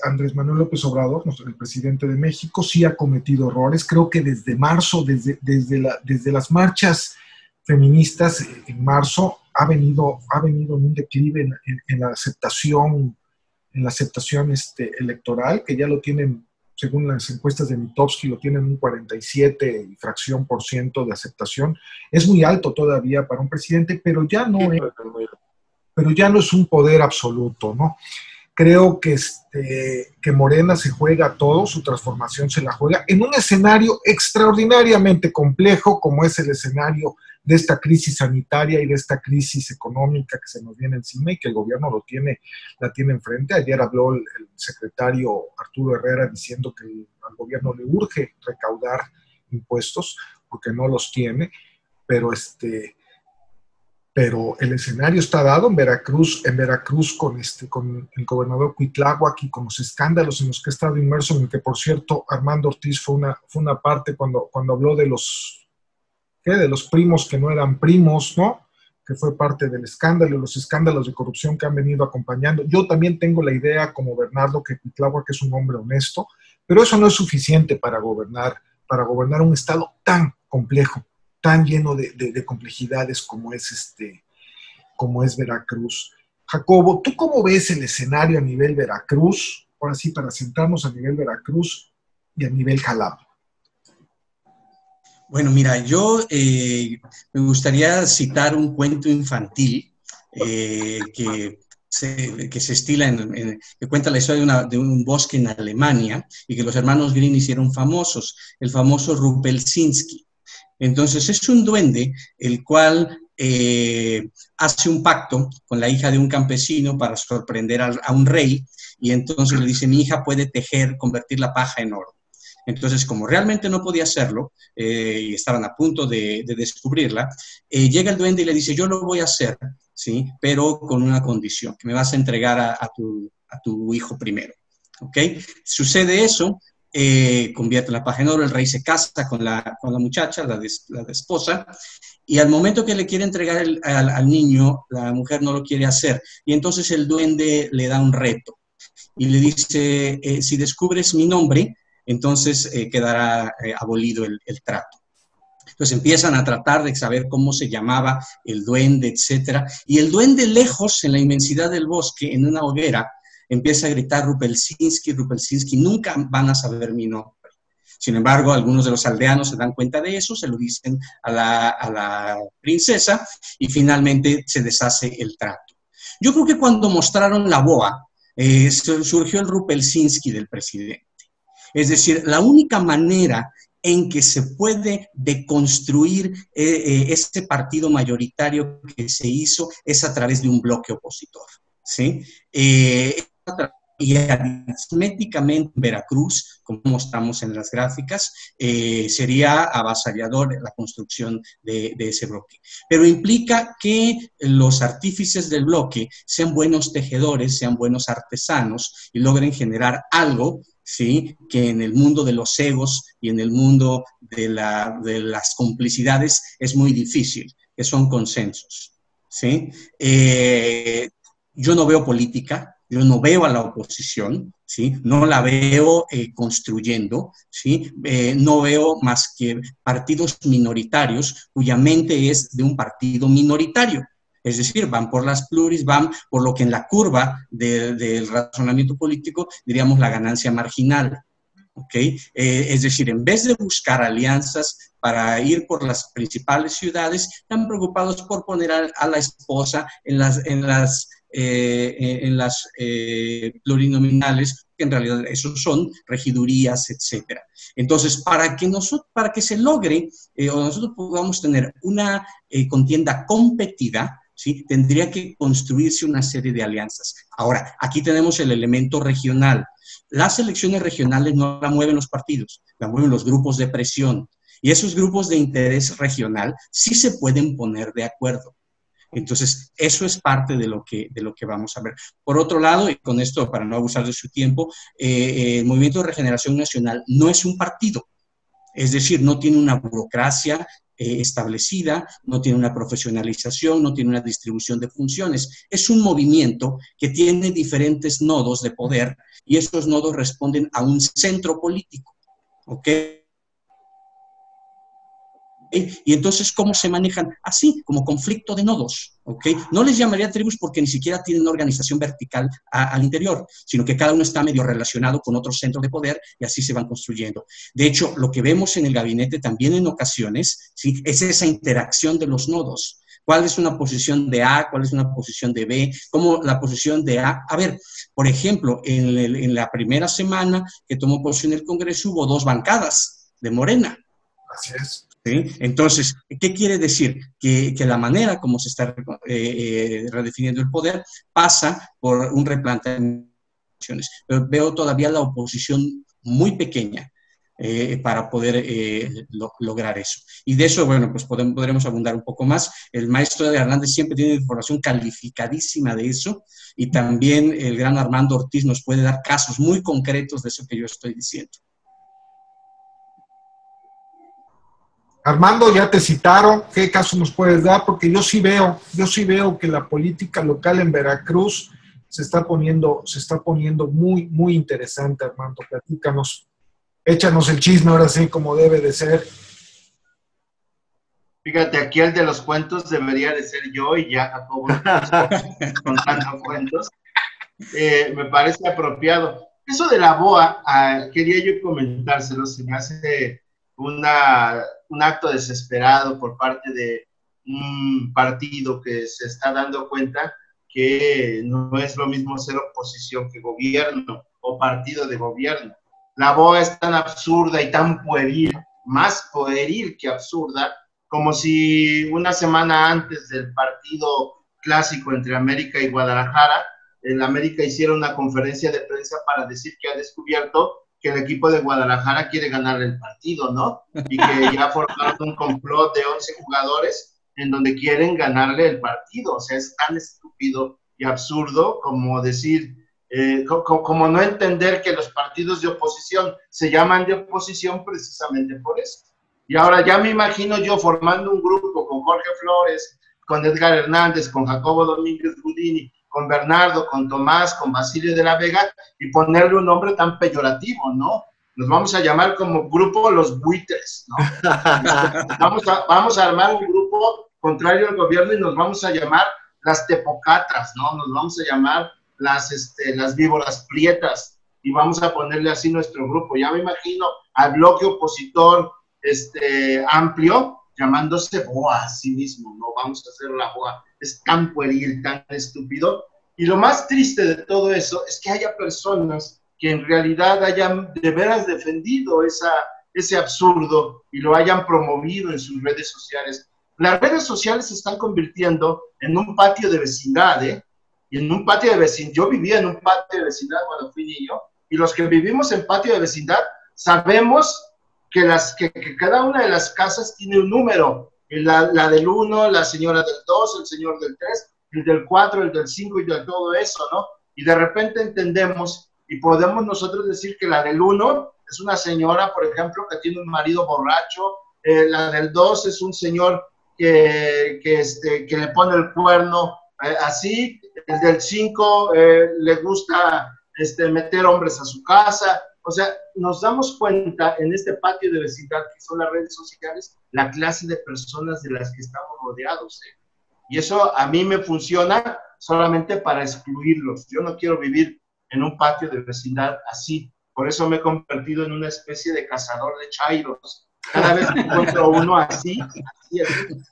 Andrés Manuel López Obrador, el presidente de México, sí ha cometido errores. Creo que desde marzo, desde las marchas feministas en marzo, ha venido en un declive en la aceptación, electoral, que ya lo tienen, según las encuestas de Mitofsky, lo tienen un 47 y fracción por ciento de aceptación. Es muy alto todavía para un presidente, pero ya no es un poder absoluto, ¿no? Creo que Morena se juega todo, su transformación se la juega en un escenario extraordinariamente complejo como es el escenario de esta crisis sanitaria y de esta crisis económica que se nos viene encima y que el gobierno la tiene enfrente. Ayer habló el secretario Arturo Herrera diciendo que al gobierno le urge recaudar impuestos porque no los tiene, pero el escenario está dado en Veracruz con el gobernador Cuitláhuac y con los escándalos en los que ha estado inmerso, en el que, por cierto, Armando Ortiz fue una parte cuando habló de los primos que no eran primos, ¿no? Que fue parte del escándalo, los escándalos de corrupción que han venido acompañando. Yo también tengo la idea, como Bernardo, que Cuitláhuac es un hombre honesto, pero eso no es suficiente para gobernar un estado tan complejo, tan lleno de complejidades como es Veracruz. Jacobo, ¿tú cómo ves el escenario a nivel Veracruz? Ahora sí, para centrarnos a nivel Veracruz y a nivel Jalapa. Bueno, mira, yo me gustaría citar un cuento infantil que se estila, que cuenta la historia de un bosque en Alemania y que los hermanos Grimm hicieron famosos, el famoso Rumpelstiltskin. Entonces es un duende el cual hace un pacto con la hija de un campesino para sorprender a un rey y entonces le dice, mi hija puede convertir la paja en oro. Entonces, como realmente no podía hacerlo y estaban a punto de descubrirla, llega el duende y le dice, yo lo voy a hacer, ¿sí? Pero con una condición, que me vas a entregar a tu hijo primero. ¿Ok? Sucede eso, convierte la paja en oro, el rey se casa con la muchacha, la esposa, Y al momento que le quiere entregar al niño, la mujer no lo quiere hacer. Y entonces el duende le da un reto y le dice, si descubres mi nombre, entonces quedará abolido el trato. Entonces empiezan a tratar de saber cómo se llamaba el duende, etcétera. Y el duende, lejos, en la inmensidad del bosque, en una hoguera, empieza a gritar Rupelsinski, Rupelsinski, nunca van a saber mi nombre. Sin embargo, algunos de los aldeanos se dan cuenta de eso, se lo dicen a la princesa y finalmente se deshace el trato. Yo creo que cuando mostraron la boa, surgió el Rupelsinski del presidente. Es decir, la única manera en que se puede deconstruir este partido mayoritario que se hizo es a través de un bloque opositor, ¿sí? Y aritméticamente Veracruz, como mostramos en las gráficas, sería avasallador la construcción de ese bloque. Pero implica que los artífices del bloque sean buenos tejedores, sean buenos artesanos y logren generar algo, ¿sí?, que en el mundo de los egos y en el mundo de las complicidades es muy difícil, que son consensos, ¿sí? Yo no veo política, yo no veo a la oposición, ¿sí? No la veo construyendo, ¿sí? No veo más que partidos minoritarios cuya mente es de un partido minoritario. Es decir, van por las pluris, van por lo que en la curva del razonamiento político diríamos la ganancia marginal. ¿Ok? Es decir, en vez de buscar alianzas para ir por las principales ciudades, están preocupados por poner a la esposa en las plurinominales, que en realidad esos son regidurías, etcétera. Entonces, para que se logre o nosotros podamos tener una contienda competida, ¿sí?, tendría que construirse una serie de alianzas. Ahora, aquí tenemos el elemento regional. Las elecciones regionales no la mueven los partidos, la mueven los grupos de presión. Y esos grupos de interés regional sí se pueden poner de acuerdo. Entonces, eso es parte de lo que vamos a ver. Por otro lado, y con esto, para no abusar de su tiempo, el Movimiento de Regeneración Nacional no es un partido. Es decir, no tiene una burocracia establecida, no tiene una profesionalización, no tiene una distribución de funciones. Es un movimiento que tiene diferentes nodos de poder y estos nodos responden a un centro político, ¿ok? Y entonces, ¿cómo se manejan? Así, como conflicto de nodos, ¿ok? No les llamaría tribus porque ni siquiera tienen una organización vertical al interior, sino que cada uno está medio relacionado con otro centro de poder y así se van construyendo. De hecho, lo que vemos en el gabinete también en ocasiones, ¿sí?, es esa interacción de los nodos. ¿Cuál es una posición de A? ¿Cuál es una posición de B? ¿Cómo la posición de A? A ver, por ejemplo, en la primera semana que tomó posición el Congreso hubo 2 bancadas de Morena. Así es. ¿Sí? Entonces, ¿qué quiere decir? Que la manera como se está redefiniendo el poder pasa por un replanteamiento. Veo todavía la oposición muy pequeña para poder lograr eso. Y de eso, bueno, pues podremos abundar un poco más. El maestro de Hernández siempre tiene información calificadísima de eso y también el gran Armando Ortiz nos puede dar casos muy concretos de eso que yo estoy diciendo. Armando, ya te citaron, ¿qué caso nos puedes dar? Porque yo sí veo que la política local en Veracruz se está poniendo muy, muy interesante, Armando. Platícanos, échanos el chisme ahora sí, como debe de ser. Fíjate, aquí el de los cuentos debería de ser yo y ya Jacobo contando cuentos. Me parece apropiado. Eso de la BOA, quería yo comentárselo, se me hace un acto desesperado por parte de un partido que se está dando cuenta que no es lo mismo ser oposición que gobierno o partido de gobierno. La BOA es tan absurda y tan pueril, más pueril que absurda, como si una semana antes del partido clásico entre América y Guadalajara, en América hiciera una conferencia de prensa para decir que ha descubierto que el equipo de Guadalajara quiere ganar el partido, ¿no? Y que ya formaron un complot de 11 jugadores en donde quieren ganarle el partido. O sea, es tan estúpido y absurdo como decir, como no entender que los partidos de oposición se llaman de oposición precisamente por eso. Y ahora ya me imagino yo formando un grupo con con Jorge Flores, con Edgar Hernández, con Jacobo Domínguez Gudini, con Bernardo, con Tomás, con Basilio de la Vega, y ponerle un nombre tan peyorativo, ¿no? Nos vamos a llamar como grupo Los Buitres, ¿no? Vamos a armar un grupo contrario al gobierno y nos vamos a llamar las Tepocatas, ¿no? Nos vamos a llamar las Víboras Prietas, y vamos a ponerle así nuestro grupo. Ya me imagino al bloque opositor amplio llamándose BOA, así mismo, ¿no? Vamos a hacer la BOA. Es tan pueril, tan estúpido. Y lo más triste de todo eso es que haya personas que en realidad hayan de veras defendido ese absurdo y lo hayan promovido en sus redes sociales. Las redes sociales se están convirtiendo en un patio de vecindad, ¿eh? Y en un patio de vecindad, yo vivía en un patio de vecindad cuando fui niño, y los que vivimos en patio de vecindad sabemos que cada una de las casas tiene un número, la del 1, la señora del 2, el señor del 3, el del 4, el del 5 y de todo eso, ¿no? Y de repente entendemos y podemos nosotros decir que la del 1 es una señora, por ejemplo, que tiene un marido borracho, la del 2 es un señor que le pone el cuerno así, el del 5 le gusta meter hombres a su casa. O sea, nos damos cuenta en este patio de vecindad que son las redes sociales, la clase de personas de las que estamos rodeados, ¿eh? Y eso a mí me funciona solamente para excluirlos. Yo no quiero vivir en un patio de vecindad así. Por eso me he convertido en una especie de cazador de chairos. Cada vez que encuentro uno así,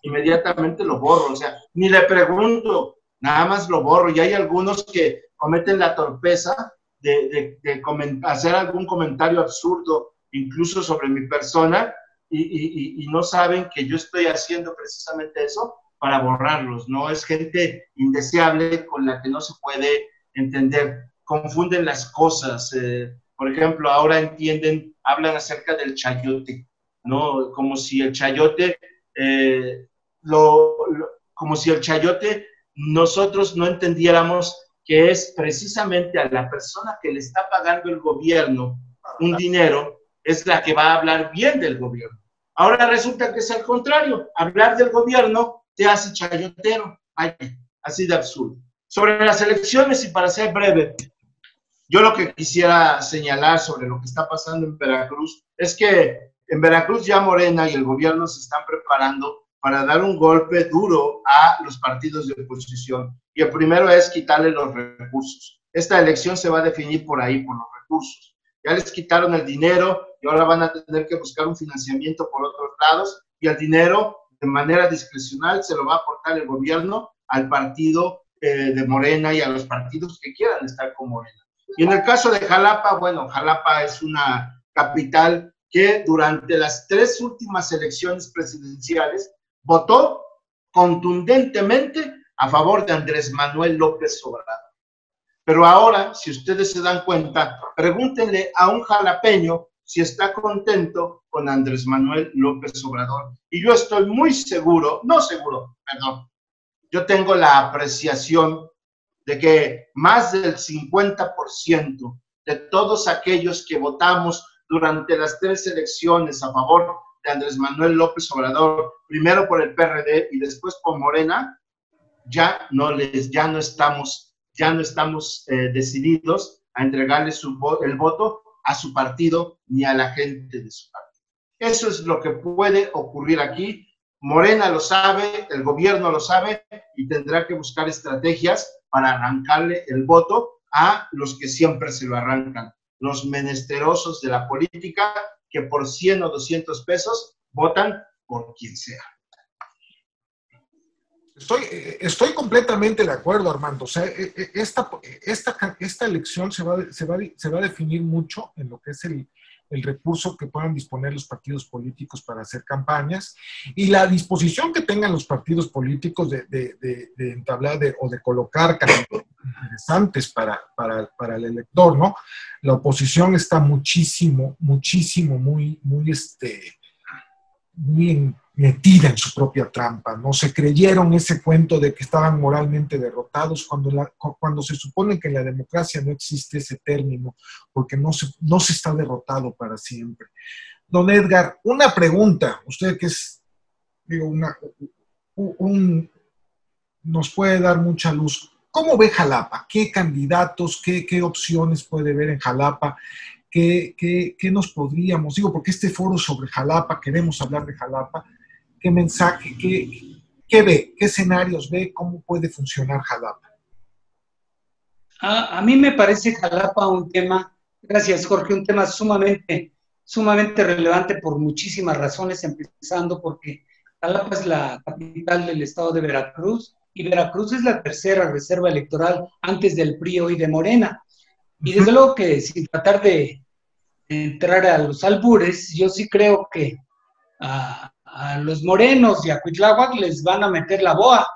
inmediatamente lo borro. O sea, ni le pregunto, nada más lo borro. Y hay algunos que cometen la torpeza de hacer algún comentario absurdo, incluso sobre mi persona, y no saben que yo estoy haciendo precisamente eso para borrarlos, ¿no? Es gente indeseable con la que no se puede entender. Confunden las cosas. Por ejemplo, ahora hablan acerca del chayote, ¿no? Como si el chayote, nosotros no entendiéramos que es precisamente a la persona que le está pagando el gobierno un dinero, es la que va a hablar bien del gobierno. Ahora resulta que es al contrario, hablar del gobierno te hace chayotero. Ay, así de absurdo. Sobre las elecciones, y para ser breve, yo lo que quisiera señalar sobre lo que está pasando en Veracruz es que en Veracruz ya Morena y el gobierno se están preparando para dar un golpe duro a los partidos de oposición. Y el primero es quitarle los recursos. Esta elección se va a definir por ahí, por los recursos. Ya les quitaron el dinero y ahora van a tener que buscar un financiamiento por otros lados, y el dinero de manera discrecional se lo va a aportar el gobierno al partido de Morena y a los partidos que quieran estar con Morena. Y en el caso de Jalapa, bueno, Jalapa es una capital que durante las 3 últimas elecciones presidenciales votó contundentemente a favor de Andrés Manuel López Obrador. Pero ahora, si ustedes se dan cuenta, pregúntenle a un jalapeño si está contento con Andrés Manuel López Obrador. Y yo estoy muy seguro, yo tengo la apreciación de que más del 50% de todos aquellos que votamos durante las 3 elecciones a favor de Andrés Manuel López Obrador, primero por el PRD y después por Morena, ya no estamos decididos a entregarle el voto a su partido ni a la gente de su partido. Eso es lo que puede ocurrir aquí. Morena lo sabe, el gobierno lo sabe, y tendrá que buscar estrategias para arrancarle el voto a los que siempre se lo arrancan, los menesterosos de la política, que por 100 o 200 pesos votan por quien sea. Estoy completamente de acuerdo, Armando. O sea, esta elección se va a definir mucho en lo que es el recurso que puedan disponer los partidos políticos para hacer campañas, y la disposición que tengan los partidos políticos de entablar o de colocar candidatos interesantes para el elector, ¿no? La oposición está muchísimo, muy metida en su propia trampa, ¿no? Se creyeron ese cuento de que estaban moralmente derrotados cuando se supone que en la democracia no existe ese término, porque no se está derrotado para siempre. Don Edgar, una pregunta, usted que es, nos puede dar mucha luz. ¿Cómo ve Jalapa? ¿Qué candidatos, qué opciones puede ver en Jalapa? ¿Qué nos podríamos, digo, porque este foro sobre Jalapa, queremos hablar de Jalapa, qué mensaje, qué ve, qué escenarios ve, cómo puede funcionar Jalapa? A mí me parece Jalapa un tema, gracias Jorge, un tema sumamente relevante por muchísimas razones, empezando porque Jalapa es la capital del estado de Veracruz y Veracruz es la tercera reserva electoral antes del PRI y de Morena. Y desde luego que sin tratar de entrar a los albures, yo sí creo que a los morenos y a Cuitláhuac les van a meter la boa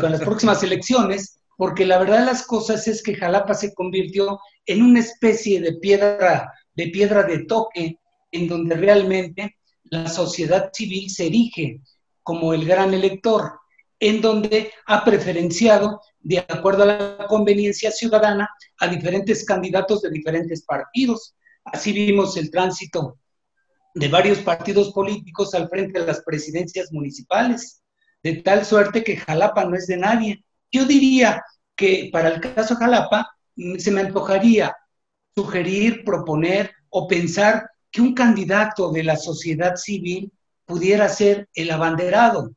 con las próximas elecciones, porque la verdad de las cosas es que Jalapa se convirtió en una especie de piedra de toque, en donde realmente la sociedad civil se erige como el gran elector, en donde ha preferenciado, de acuerdo a la conveniencia ciudadana, a diferentes candidatos de diferentes partidos. Así vimos el tránsito de varios partidos políticos al frente de las presidencias municipales, de tal suerte que Jalapa no es de nadie. Yo diría que para el caso Jalapa se me antojaría sugerir, proponer o pensar que un candidato de la sociedad civil pudiera ser el abanderado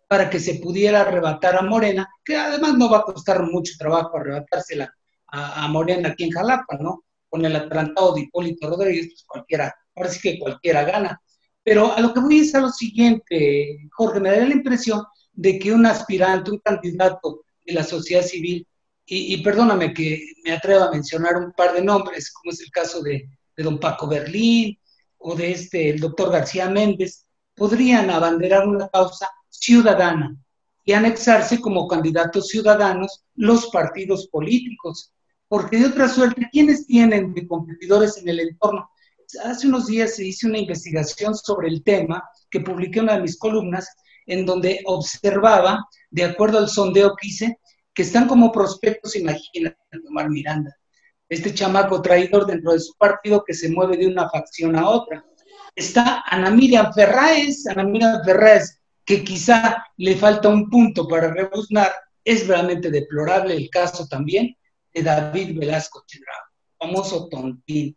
para que se pudiera arrebatar a Morena, que además no va a costar mucho trabajo arrebatársela a Morena aquí en Jalapa, ¿no? Con el atrantado de Hipólito Rodríguez, pues cualquiera, ahora sí que cualquiera gana. Pero a lo que voy es a lo siguiente, Jorge, me da la impresión de que un aspirante, un candidato de la sociedad civil, y perdóname que me atreva a mencionar un par de nombres, como es el caso de don Paco Berlín o de el doctor García Méndez, podrían abanderar una causa ciudadana y anexarse como candidatos ciudadanos los partidos políticos, porque de otra suerte, ¿quiénes tienen de competidores en el entorno? Hace unos días se hizo una investigación sobre el tema que publiqué en una de mis columnas, en donde observaba, de acuerdo al sondeo que hice, que están como prospectos, imagínate, Omar Miranda, este chamaco traidor dentro de su partido que se mueve de una facción a otra. Está Ana Miriam Ferráez, que quizá le falta un punto para rebuznar, es realmente deplorable el caso también de David Velasco Chedraui, famoso tontín.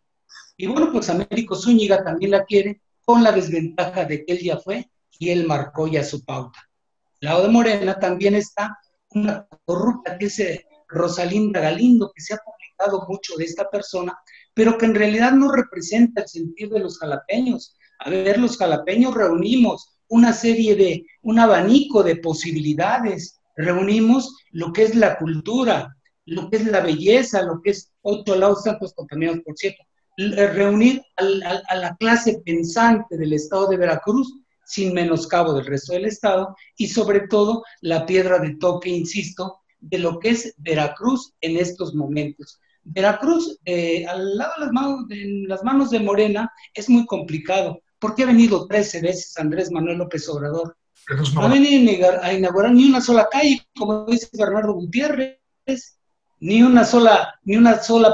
Y bueno, pues Américo Zúñiga también la quiere, con la desventaja de que él ya fue y él marcó ya su pauta. Al lado de Morena también está una corrupta que es Rosalinda Galindo, que se ha publicado mucho de esta persona, pero que en realidad no representa el sentir de los jalapeños. A ver, los jalapeños reunimos un abanico de posibilidades, reunimos lo que es la cultura, lo que es la belleza, lo que es 8 lados santos contaminados, por cierto, reunir a la clase pensante del estado de Veracruz, sin menoscabo del resto del estado, y sobre todo la piedra de toque, insisto, de lo que es Veracruz en estos momentos. Veracruz, al lado de las manos de Morena, es muy complicado, porque ha venido 13 veces Andrés Manuel López Obrador. No ha venido a inaugurar ni una sola calle, como dice Bernardo Gutiérrez, ni una sola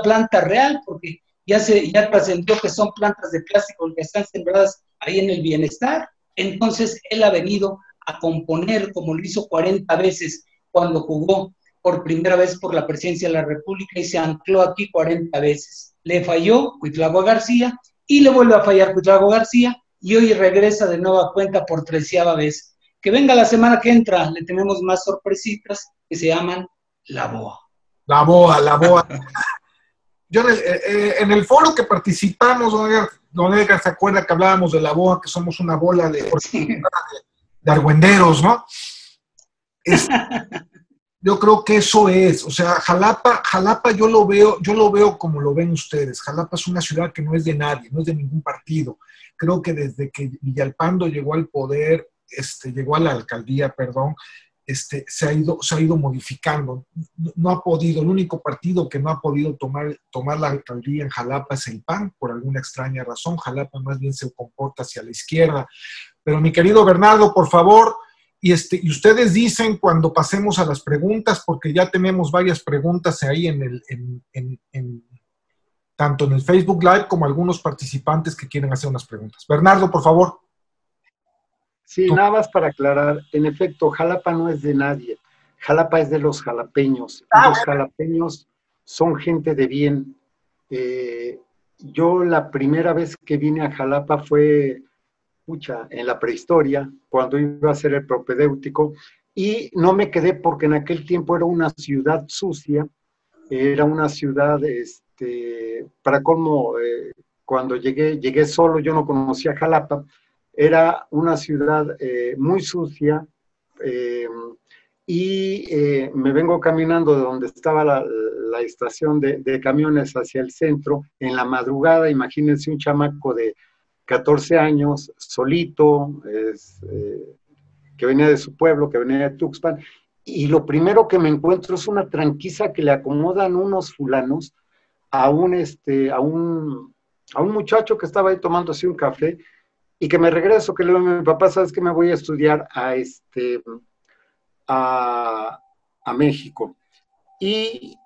planta real, porque ya trascendió que son plantas de plástico que están sembradas ahí en el Bienestar. Entonces él ha venido a componer, como lo hizo 40 veces cuando jugó por primera vez por la presidencia de la República y se ancló aquí 40 veces. Le falló Cuitláhuac García y le vuelve a fallar Cuitláhuac García y hoy regresa de nueva cuenta por 13ª vez. Que venga la semana que entra, le tenemos más sorpresitas que se llaman La Boa. La Boa. Yo en el foro que participamos, don Edgar, ¿se acuerda que hablábamos de La Boa, que somos una bola de argüenderos, ¿no? Yo creo que eso es, o sea, Jalapa yo lo veo como lo ven ustedes. Jalapa es una ciudad que no es de nadie, no es de ningún partido. Creo que desde que Villalpando llegó al poder, llegó a la alcaldía, perdón, se ha ido modificando. No ha podido, el único partido que no ha podido tomar la alcaldía en Jalapa es el PAN, por alguna extraña razón. Jalapa más bien se comporta hacia la izquierda. Pero mi querido Bernardo, por favor, y ustedes dicen cuando pasemos a las preguntas, porque ya tenemos varias preguntas ahí tanto en el Facebook Live como algunos participantes que quieren hacer unas preguntas. Bernardo, por favor. Sí, nada más para aclarar, en efecto, Jalapa no es de nadie, Jalapa es de los jalapeños, y los jalapeños son gente de bien. Yo la primera vez que vine a Jalapa fue, pucha, en la prehistoria, cuando iba a hacer el propedéutico, y no me quedé porque en aquel tiempo era una ciudad sucia, era una ciudad, para colmo, cuando llegué solo, yo no conocía Jalapa, era una ciudad muy sucia, eh, y me vengo caminando de donde estaba la estación de camiones hacia el centro, en la madrugada, imagínense un chamaco de 14 años, solito, que venía de su pueblo, que venía de Tuxpan, y lo primero que me encuentro es una tranquiza que le acomodan unos fulanos a un muchacho que estaba ahí tomando así un café, y que me regreso, que le digo a mi papá, ¿sabes qué? Me voy a estudiar a México. Y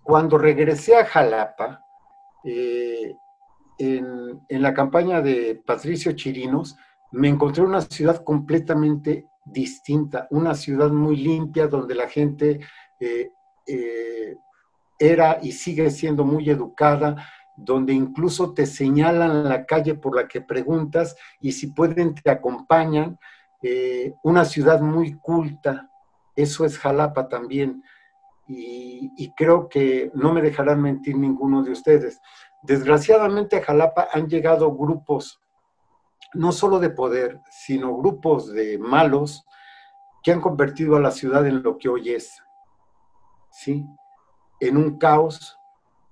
cuando regresé a Jalapa, en la campaña de Patricio Chirinos, me encontré una ciudad completamente distinta, una ciudad muy limpia, donde la gente era y sigue siendo muy educada, donde incluso te señalan la calle por la que preguntas y si pueden te acompañan. Una ciudad muy culta, eso es Jalapa también, y creo que no me dejarán mentir ninguno de ustedes. Desgraciadamente a Jalapa han llegado grupos, no solo de poder, sino grupos de malos que han convertido a la ciudad en lo que hoy es, ¿sí? En un caos,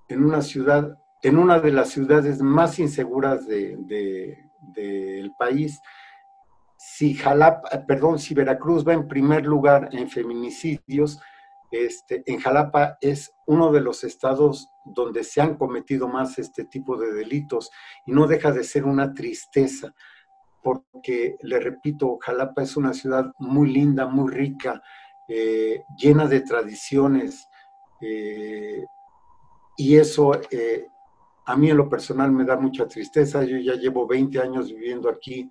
en una ciudad, en una de las ciudades más inseguras del país. Si si Veracruz va en primer lugar en feminicidios, en Jalapa es uno de los estados donde se han cometido más este tipo de delitos, y no deja de ser una tristeza, porque, le repito, Jalapa es una ciudad muy linda, muy rica, llena de tradiciones, y eso a mí en lo personal me da mucha tristeza. Yo ya llevo 20 años viviendo aquí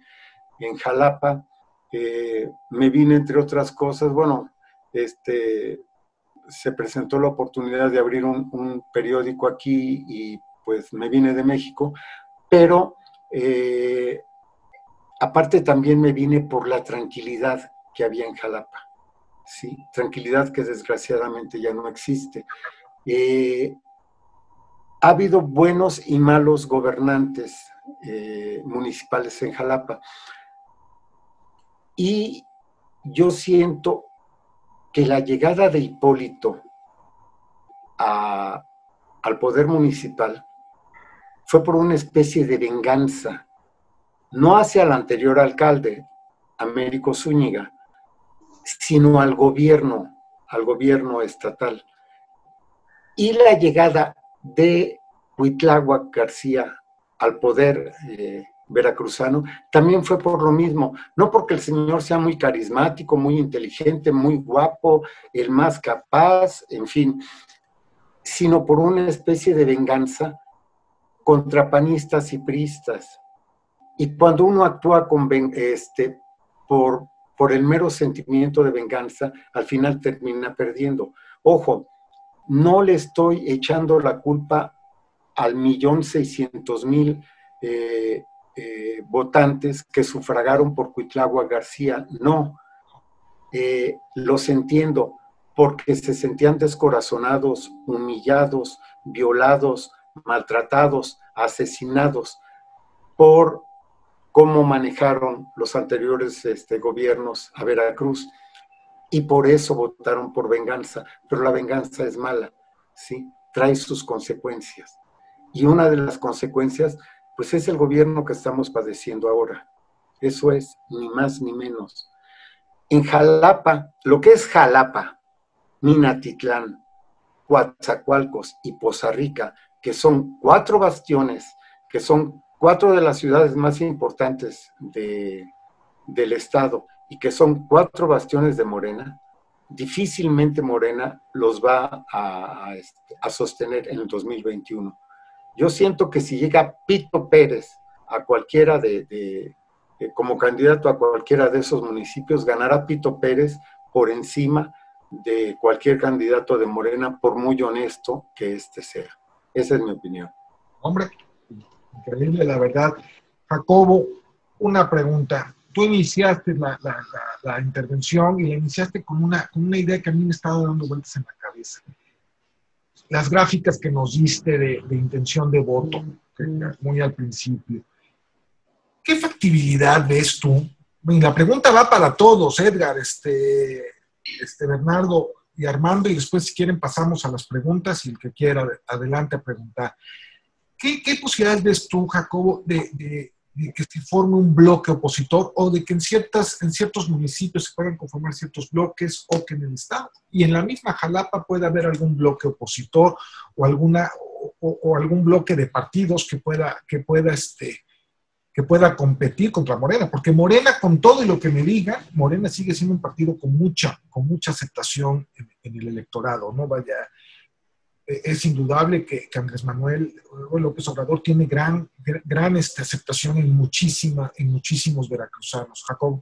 en Jalapa, me vine entre otras cosas, bueno, se presentó la oportunidad de abrir un periódico aquí y pues me vine de México, pero aparte también me vine por la tranquilidad que había en Jalapa, ¿sí? Tranquilidad que desgraciadamente ya no existe. Ha habido buenos y malos gobernantes municipales en Jalapa, y yo siento que la llegada de Hipólito al poder municipal fue por una especie de venganza, no hacia el anterior alcalde, Américo Zúñiga, sino al gobierno estatal. Y la llegada de Cuitláhuac García al poder veracruzano también fue por lo mismo, no porque el señor sea muy carismático, muy inteligente, muy guapo, el más capaz, en fin, sino por una especie de venganza contra panistas y priistas. Y cuando uno actúa por el mero sentimiento de venganza, al final termina perdiendo. Ojo, no le estoy echando la culpa al 1.600.000 votantes que sufragaron por Cuitláhuac García, no. Los entiendo, porque se sentían descorazonados, humillados, violados, maltratados, asesinados por cómo manejaron los anteriores gobiernos a Veracruz, y por eso votaron por venganza. Pero la venganza es mala, ¿sí? Trae sus consecuencias, y una de las consecuencias pues es el gobierno que estamos padeciendo ahora. Eso es, ni más ni menos. En Jalapa, lo que es Jalapa, Minatitlán, Coatzacoalcos y Poza Rica, que son 4 bastiones, que son 4 de las ciudades más importantes del estado, y que son 4 bastiones de Morena, difícilmente Morena los va a sostener en el 2021. Yo siento que si llega Pito Pérez a cualquiera de como candidato a cualquiera de esos municipios, ganará Pito Pérez por encima de cualquier candidato de Morena, por muy honesto que éste sea. Esa es mi opinión. Hombre, increíble, la verdad. Jacobo, una pregunta. Tú iniciaste la intervención y la iniciaste con una idea que a mí me estaba dando vueltas en la cabeza. Las gráficas que nos diste de intención de voto, muy al principio. ¿Qué factibilidad ves tú? Y la pregunta va para todos, Edgar, Bernardo y Armando, y después si quieren pasamos a las preguntas y el que quiera adelante a preguntar. ¿Qué posibilidades ves tú, Jacobo, de que se forme un bloque opositor o de que en ciertos municipios se puedan conformar ciertos bloques o que en el estado y en la misma Jalapa pueda haber algún bloque opositor o algún bloque de partidos que pueda competir contra Morena? Porque Morena, con todo y lo que me diga, Morena sigue siendo un partido con mucha aceptación en el electorado, ¿no? Vaya, es indudable que Andrés Manuel López Obrador tiene gran aceptación en muchísimos veracruzanos. Jacob.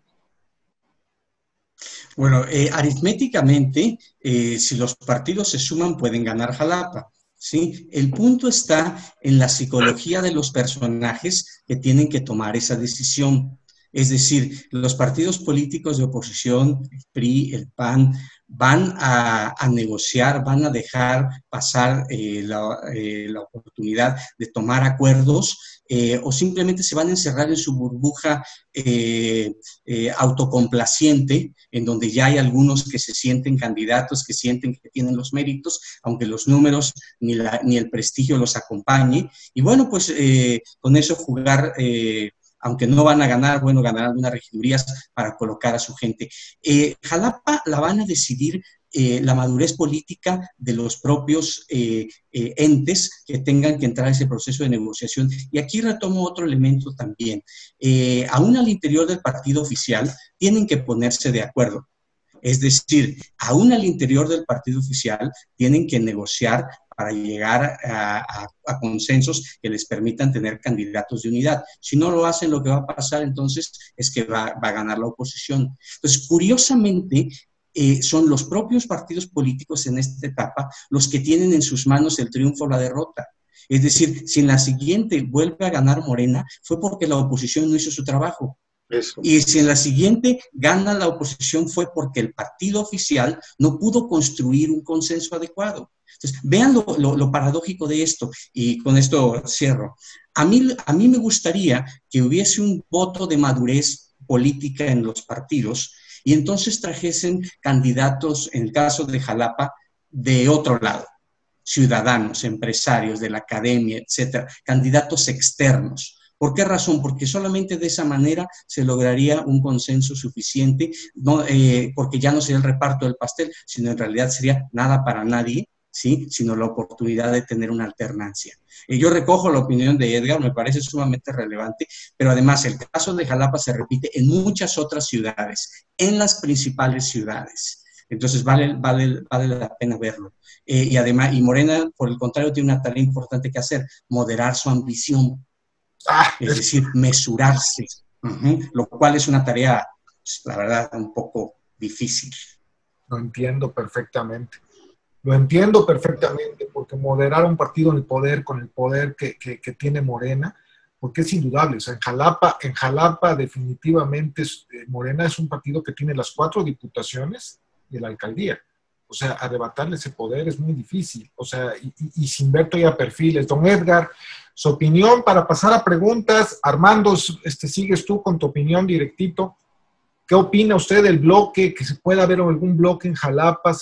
Bueno, aritméticamente, si los partidos se suman, pueden ganar Jalapa. ¿Sí? El punto está en la psicología de los personajes que tienen que tomar esa decisión. Es decir, los partidos políticos de oposición, el PRI, el PAN, van a negociar, van a dejar pasar la oportunidad de tomar acuerdos o simplemente se van a encerrar en su burbuja autocomplaciente, en donde ya hay algunos que se sienten candidatos, que sienten que tienen los méritos, aunque los números ni el prestigio los acompañe. Y bueno, pues con eso jugar... aunque no van a ganar, bueno, ganarán unas regidurías para colocar a su gente. Jalapa la van a decidir la madurez política de los propios entes que tengan que entrar a ese proceso de negociación. Y aquí retomo otro elemento también. Aún al interior del partido oficial tienen que ponerse de acuerdo. Es decir, aún al interior del partido oficial tienen que negociar para llegar a consensos que les permitan tener candidatos de unidad. Si no lo hacen, lo que va a pasar entonces es que va a ganar la oposición. Entonces, curiosamente, son los propios partidos políticos en esta etapa los que tienen en sus manos el triunfo o la derrota. Es decir, si en la siguiente vuelve a ganar Morena, fue porque la oposición no hizo su trabajo. Eso. Y si en la siguiente gana la oposición fue porque el partido oficial no pudo construir un consenso adecuado. Entonces, vean lo paradójico de esto, y con esto cierro. A mí me gustaría que hubiese un voto de madurez política en los partidos y entonces trajesen candidatos, en el caso de Jalapa, de otro lado, ciudadanos, empresarios de la academia, etcétera, candidatos externos. ¿Por qué razón? Porque solamente de esa manera se lograría un consenso suficiente, no, porque ya no sería el reparto del pastel, sino en realidad sería nada para nadie, ¿sí? Sino la oportunidad de tener una alternancia. Yo recojo la opinión de Edgar, me parece sumamente relevante, pero además el caso de Jalapa se repite en muchas otras ciudades, en las principales ciudades. Entonces vale la pena verlo. Y además, y Morena, por el contrario, tiene una tarea importante que hacer, moderar su ambición. Es decir, mesurarse, lo cual es una tarea, pues, la verdad, un poco difícil. Lo entiendo perfectamente. Lo entiendo perfectamente, porque moderar un partido en el poder con el poder que tiene Morena, porque es indudable. O sea, en Jalapa definitivamente Morena es un partido que tiene las 4 diputaciones y la alcaldía. O sea, arrebatarle ese poder es muy difícil. O sea, y sin ver todavía perfiles. Don Edgar, su opinión para pasar a preguntas. Armando, sigues tú con tu opinión directito. ¿Qué opina usted del bloque? Que se pueda haber algún bloque en Jalapa,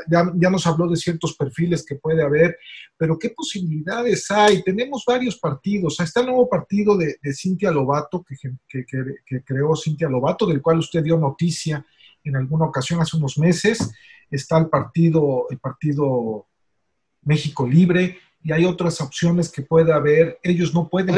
ya nos habló de ciertos perfiles que puede haber, pero ¿qué posibilidades hay? Tenemos varios partidos. Está el nuevo partido de Cintia Lobato, que creó Cintia Lobato, del cual usted dio noticia en alguna ocasión hace unos meses. Está el partido México Libre, y hay otras opciones que puede haber. Ellos no pueden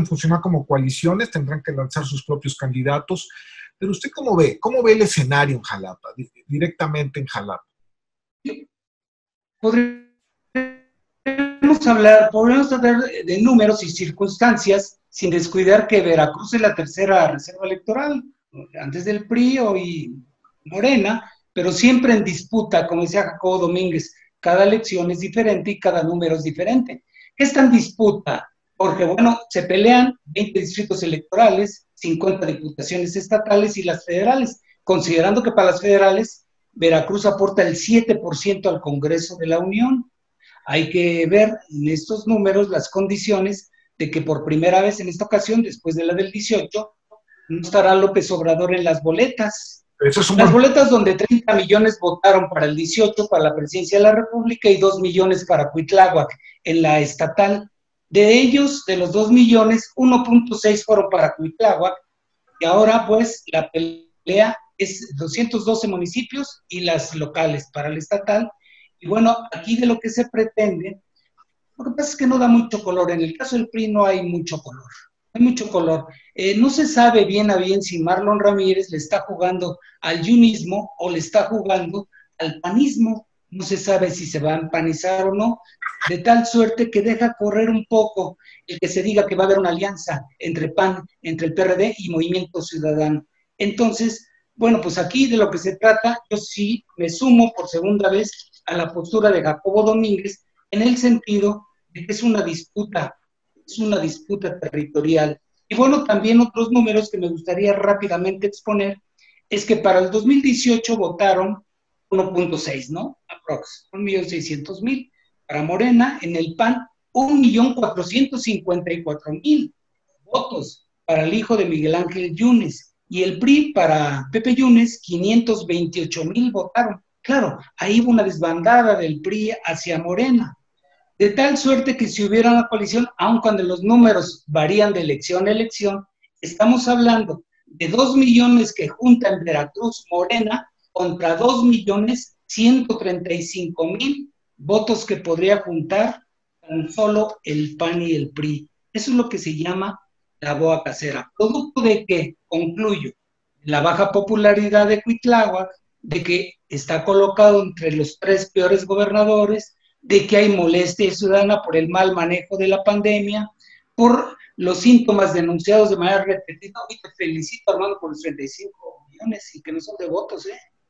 funcionar como coaliciones, tendrán que lanzar sus propios candidatos. Pero ¿usted cómo ve? ¿Cómo ve el escenario en Jalapa, directamente en Jalapa? Podríamos podemos hablar de números y circunstancias sin descuidar que Veracruz es la tercera reserva electoral, antes del PRI y Morena, pero siempre en disputa, como decía Jacobo Domínguez, cada elección es diferente y cada número es diferente. ¿Qué está en disputa? Porque, bueno, se pelean 20 distritos electorales, 50 diputaciones estatales y las federales, considerando que para las federales Veracruz aporta el 7% al Congreso de la Unión. Hay que ver en estos números las condiciones de que por primera vez en esta ocasión, después de la del 18, no estará López Obrador en las boletas. Las boletas donde 30 millones votaron para el 18, para la presidencia de la República, y 2 millones para Cuitláhuac en la estatal. De ellos, de los 2 millones, 1.6 fueron para Cuitláhuac, y ahora pues la pelea es 212 municipios y las locales para el estatal. Y bueno, aquí de lo que se pretende, lo que pasa es que no da mucho color. En el caso del PRI no hay mucho color. Hay mucho color. No se sabe bien a bien si Marlon Ramírez le está jugando al yunismo o le está jugando al panismo. No se sabe si se va a empanizar o no, de tal suerte que deja correr un poco el que se diga que va a haber una alianza entre PAN, entre el PRD y Movimiento Ciudadano. Entonces, bueno, pues aquí de lo que se trata, yo sí me sumo por segunda vez a la postura de Jacobo Domínguez, en el sentido de que es una disputa territorial. Y bueno, también otros números que me gustaría rápidamente exponer, es que para el 2018 votaron 1.6, ¿no? Aprox, 1.600.000. Para Morena, en el PAN, 1.454.000 votos para el hijo de Miguel Ángel Yunes. Y el PRI, para Pepe Yunes, 528.000 votaron. Claro, ahí hubo una desbandada del PRI hacia Morena. De tal suerte que si hubiera una coalición, aun cuando los números varían de elección a elección, estamos hablando de 2 millones que junta en Veracruz Morena contra 2.135.000 votos que podría juntar tan solo el PAN y el PRI. Eso es lo que se llama la boa casera. Producto de que, concluyo, la baja popularidad de Cuitláhuac, de que está colocado entre los 3 peores gobernadores, de que hay molestia ciudadana por el mal manejo de la pandemia, por los síntomas denunciados de manera repetida. Y te felicito, Armando, por los 35 millones, y que no son de votos,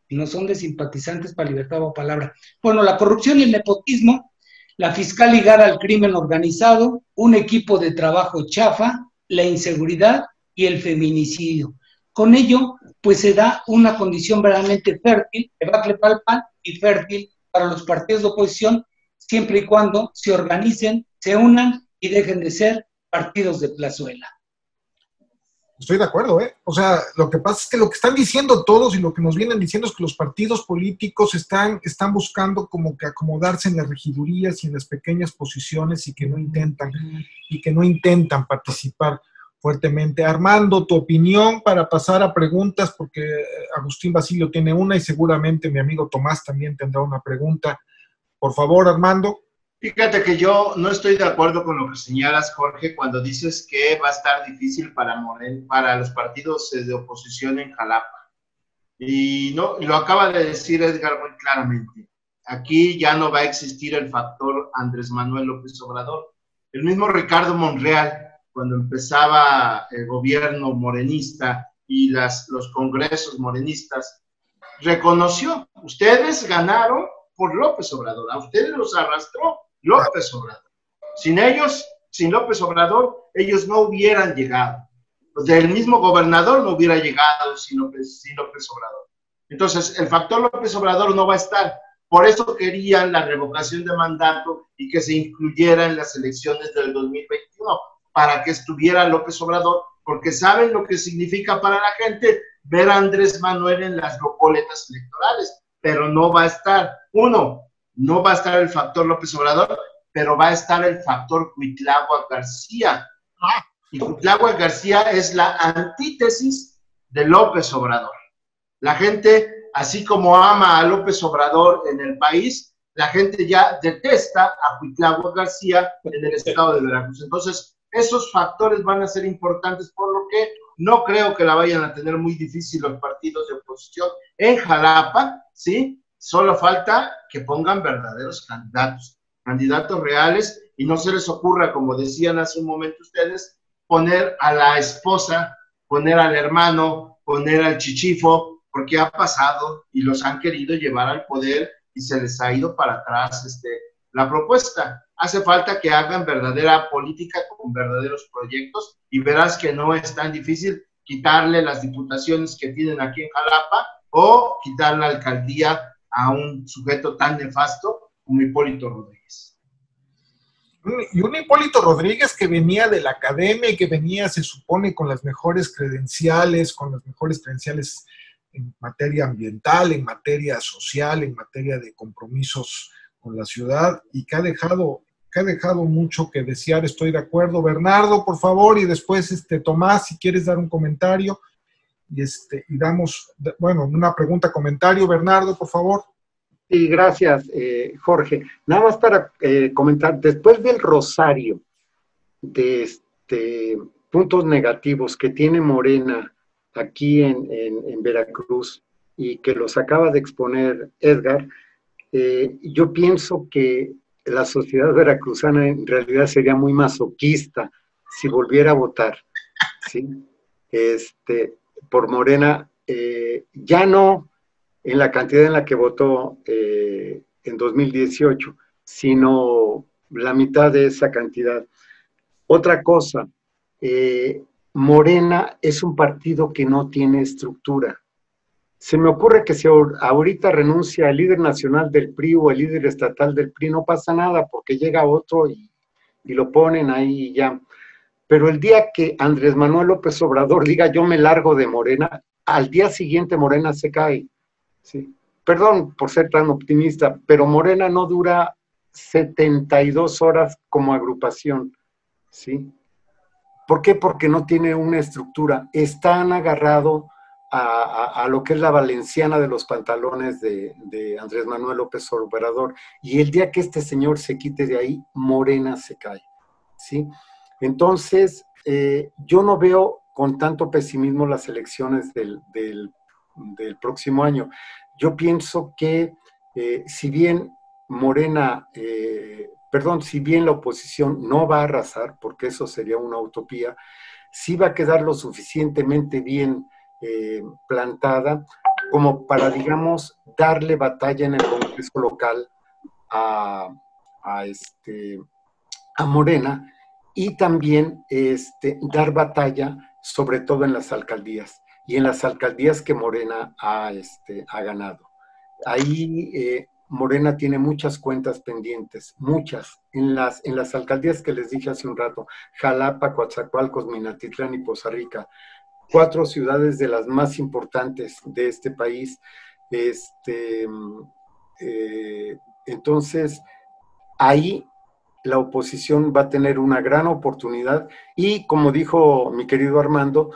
y no son de simpatizantes para Libertad o Palabra. Bueno, la corrupción y el nepotismo, la fiscal ligada al crimen organizado, un equipo de trabajo chafa, la inseguridad y el feminicidio. Con ello, pues se da una condición verdaderamente fértil, debacle para el PAN y fértil para los partidos de oposición, siempre y cuando se organicen, se unan y dejen de ser partidos de plazuela. Estoy de acuerdo, ¿eh? O sea, lo que pasa es que lo que están diciendo todos y lo que nos vienen diciendo es que los partidos políticos están buscando como que acomodarse en las regidurías y en las pequeñas posiciones y que no intentan participar fuertemente. Armando, tu opinión para pasar a preguntas, porque Agustín Basilio tiene una y seguramente mi amigo Tomás también tendrá una pregunta. Por favor, Armando. Fíjate que yo no estoy de acuerdo con lo que señalas, Jorge, cuando dices que va a estar difícil para los partidos de oposición en Jalapa. Y no, lo acaba de decir Edgar muy claramente. Aquí ya no va a existir el factor Andrés Manuel López Obrador. El mismo Ricardo Monreal, cuando empezaba el gobierno morenista y los congresos morenistas, reconoció, ustedes ganaron por López Obrador, a ustedes los arrastró López Obrador. Sin ellos, sin López Obrador, ellos no hubieran llegado. Del mismo gobernador no hubiera llegado sin López Obrador. Entonces, el factor López Obrador no va a estar. Por eso querían la revocación de mandato y que se incluyera en las elecciones del 2021, para que estuviera López Obrador, porque saben lo que significa para la gente ver a Andrés Manuel en las boletas electorales, pero no va a estar. No va a estar el factor López Obrador, pero va a estar el factor Cuitláhuac García. Y Cuitláhuac García es la antítesis de López Obrador. La gente, así como ama a López Obrador en el país, la gente ya detesta a Cuitláhuac García en el estado de Veracruz. Entonces, esos factores van a ser importantes, por lo que no creo que la vayan a tener muy difícil los partidos de oposición en Jalapa, ¿sí? Solo falta que pongan verdaderos candidatos. candidatos reales, y no se les ocurra, como decían hace un momento ustedes, poner a la esposa, poner al hermano, poner al chichifo, porque ha pasado y los han querido llevar al poder y se les ha ido para atrás la propuesta. Hace falta que hagan verdadera política con verdaderos proyectos, y verás que no es tan difícil quitarle las diputaciones que tienen aquí en Jalapa o quitar la alcaldía a un sujeto tan nefasto como Hipólito Rodríguez. Y un Hipólito Rodríguez que venía de la academia y que venía, se supone, con las mejores credenciales, en materia ambiental, en materia social, en materia de compromisos con la ciudad, y que ha dejado mucho que desear. Estoy de acuerdo. Bernardo, por favor, y después Tomás, si quieres dar un comentario, y damos, bueno, una pregunta, comentario. Bernardo, por favor. Sí, gracias, Jorge. Nada más para comentar, después del rosario de puntos negativos que tiene Morena aquí en Veracruz, y que los acaba de exponer Edgar, yo pienso que la sociedad veracruzana en realidad sería muy masoquista si volviera a votar, ¿sí? Por Morena, ya no en la cantidad en la que votó en 2018, sino la mitad de esa cantidad. Otra cosa, Morena es un partido que no tiene estructura. Se me ocurre que si ahorita renuncia el líder nacional del PRI o el líder estatal del PRI, no pasa nada, porque llega otro y lo ponen ahí y ya. Pero el día que Andrés Manuel López Obrador diga yo me largo de Morena, al día siguiente Morena se cae. ¿Sí? Perdón por ser tan optimista, pero Morena no dura 72 horas como agrupación. ¿Sí? ¿Por qué? Porque no tiene una estructura. Están agarrados a lo que es la valenciana de los pantalones de Andrés Manuel López Obrador, y el día que este señor se quite de ahí, Morena se cae, ¿sí? Entonces, yo no veo con tanto pesimismo las elecciones del próximo año. Yo pienso que si bien si bien la oposición no va a arrasar, porque eso sería una utopía, sí va a quedar lo suficientemente bien plantada como para, digamos, darle batalla en el Congreso local a Morena, y también dar batalla sobre todo en las alcaldías, y en las alcaldías que Morena ha ganado. Ahí Morena tiene muchas cuentas pendientes, muchas, en las alcaldías que les dije hace un rato: Jalapa, Coatzacoalcos, Minatitlán y Poza Rica, 4 ciudades de las más importantes de este país. Entonces, ahí la oposición va a tener una gran oportunidad, y como dijo mi querido Armando,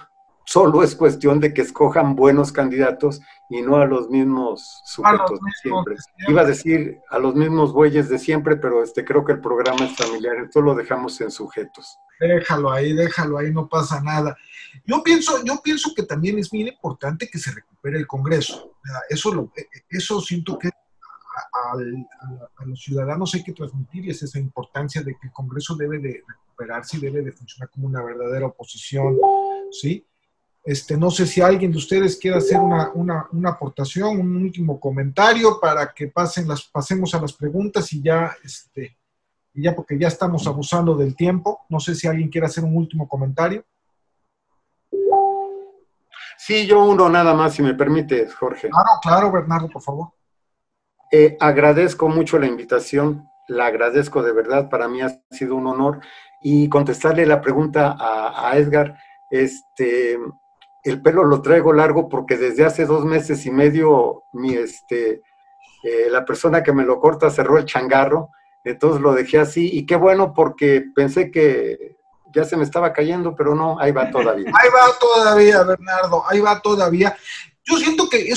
solo es cuestión de que escojan buenos candidatos y no a los mismos sujetos de siempre. Iba a decir a los mismos bueyes de siempre, pero creo que el programa es familiar, entonces lo dejamos en sujetos. Déjalo ahí, no pasa nada. Yo pienso que también es bien importante que se recupere el Congreso. Eso siento que a los ciudadanos hay que transmitirles esa importancia de que el Congreso debe de recuperarse y debe de funcionar como una verdadera oposición, ¿sí? No sé si alguien de ustedes quiere hacer una aportación, un último comentario para que pasemos a las preguntas y ya porque ya estamos abusando del tiempo. No sé si alguien quiere hacer un último comentario. Sí, yo uno nada más, si me permites, Jorge. Claro, Bernardo, por favor. Agradezco mucho la invitación, la agradezco de verdad, para mí ha sido un honor, y contestarle la pregunta a Edgar, el pelo lo traigo largo porque desde hace 2 meses y medio la persona que me lo corta cerró el changarro, entonces lo dejé así, y qué bueno, porque pensé que ya se me estaba cayendo, pero no, ahí va todavía. Ahí va todavía, Bernardo, ahí va todavía. Yo siento que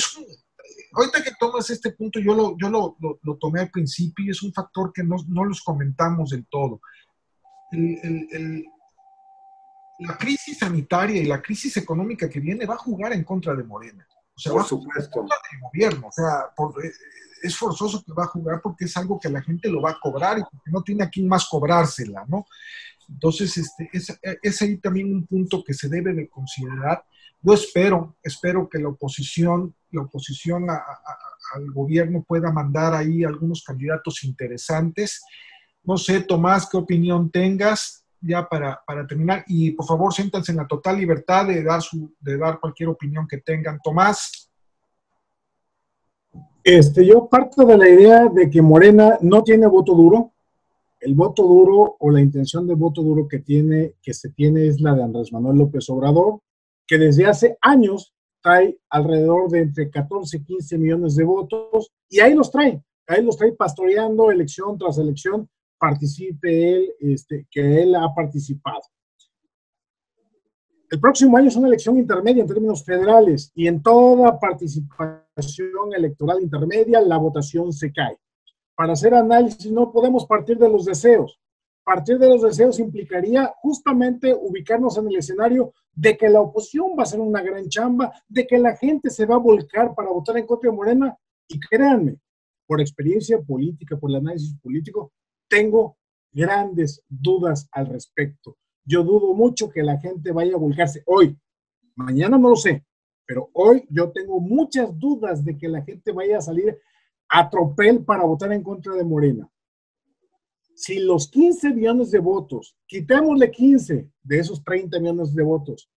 ahorita que tomas este punto, yo lo tomé al principio, y es un factor que no los comentamos del todo. La crisis sanitaria y la crisis económica que viene va a jugar en contra de Morena. O sea, por va a supuesto. jugar el gobierno, o sea, es forzoso que va a jugar porque es algo que la gente lo va a cobrar y porque no tiene a quién más cobrársela, ¿no? Entonces, es ahí también un punto que se debe de considerar. Yo espero que la oposición al gobierno pueda mandar ahí algunos candidatos interesantes. No sé, Tomás, qué opinión tengas ya para terminar. Y por favor, siéntanse en la total libertad de dar cualquier opinión que tengan. Tomás. Yo parto de la idea de que Morena no tiene voto duro. El voto duro o la intención de voto duro que se tiene es la de Andrés Manuel López Obrador, que desde hace años trae alrededor de entre 14 y 15 millones de votos, y ahí los trae pastoreando elección tras elección, participe él, que él ha participado. El próximo año es una elección intermedia en términos federales, y en toda participación electoral intermedia la votación se cae. Para hacer análisis no podemos partir de los deseos. Partir de los deseos implicaría justamente ubicarnos en el escenario de que la oposición va a hacer una gran chamba, de que la gente se va a volcar para votar en contra de Morena, y créanme, por experiencia política, por el análisis político, tengo grandes dudas al respecto. Yo dudo mucho que la gente vaya a volcarse hoy. Mañana no lo sé, pero hoy yo tengo muchas dudas de que la gente vaya a salir a tropel para votar en contra de Morena. Si los 15 millones de votos, quitémosle 15 de esos 30 millones de votos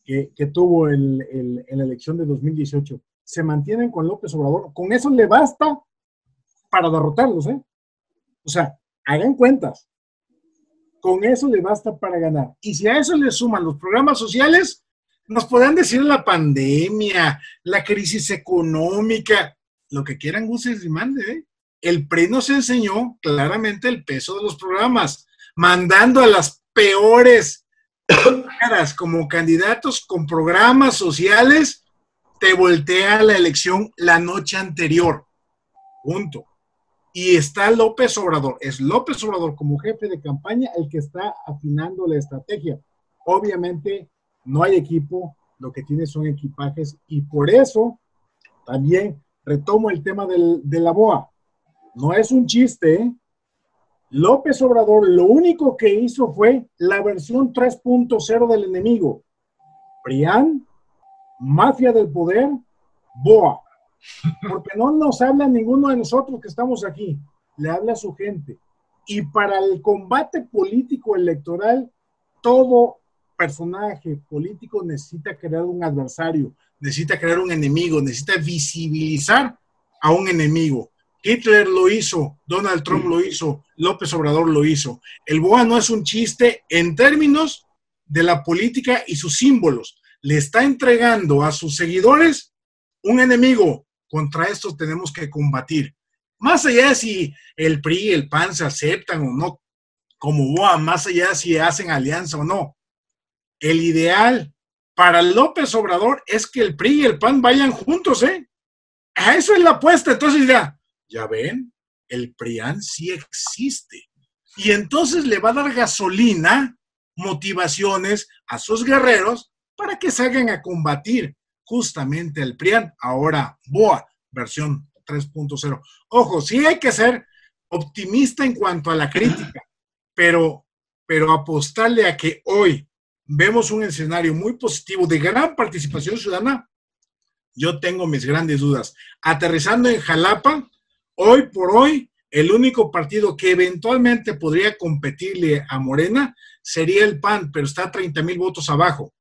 que tuvo en la elección de 2018, se mantienen con López Obrador, con eso le basta para derrotarlos, ¿eh? O sea, hagan cuentas. Con eso le basta para ganar. Y si a eso le suman los programas sociales, nos podrán decir la pandemia, la crisis económica, lo que quieran, usen y mande, ¿eh? El PRI nos enseñó claramente el peso de los programas, mandando a las peores caras como candidatos con programas sociales, te voltea la elección la noche anterior. Punto. Y está López Obrador, es López Obrador como jefe de campaña el que está afinando la estrategia. Obviamente no hay equipo, lo que tiene son equipajes, y por eso también retomo el tema de la BOA. No es un chiste, ¿eh? López Obrador lo único que hizo fue la versión 3.0 del enemigo. PRIAN, mafia del poder, BOA. Porque no nos habla ninguno de nosotros que estamos aquí, le habla a su gente. Y para el combate político electoral, todo personaje político necesita crear un adversario, necesita crear un enemigo, necesita visibilizar a un enemigo. Hitler lo hizo, Donald Trump lo hizo, López Obrador lo hizo. El BOA no es un chiste en términos de la política y sus símbolos. Le está entregando a sus seguidores un enemigo. Contra esto tenemos que combatir. Más allá de si el PRI y el PAN se aceptan o no como BOA, más allá de si hacen alianza o no. El ideal para López Obrador es que el PRI y el PAN vayan juntos, ¿eh? A eso es la apuesta. Entonces ya ven, el PRIAN sí existe. Y entonces le va a dar gasolina, motivaciones a sus guerreros para que salgan a combatir justamente al PRIAN. Ahora, BOA, versión 3.0. Ojo, sí hay que ser optimista en cuanto a la crítica, pero apostarle a que hoy vemos un escenario muy positivo de gran participación ciudadana, yo tengo mis grandes dudas. Aterrizando en Jalapa, hoy por hoy, el único partido que eventualmente podría competirle a Morena sería el PAN, pero está a 30,000 votos abajo.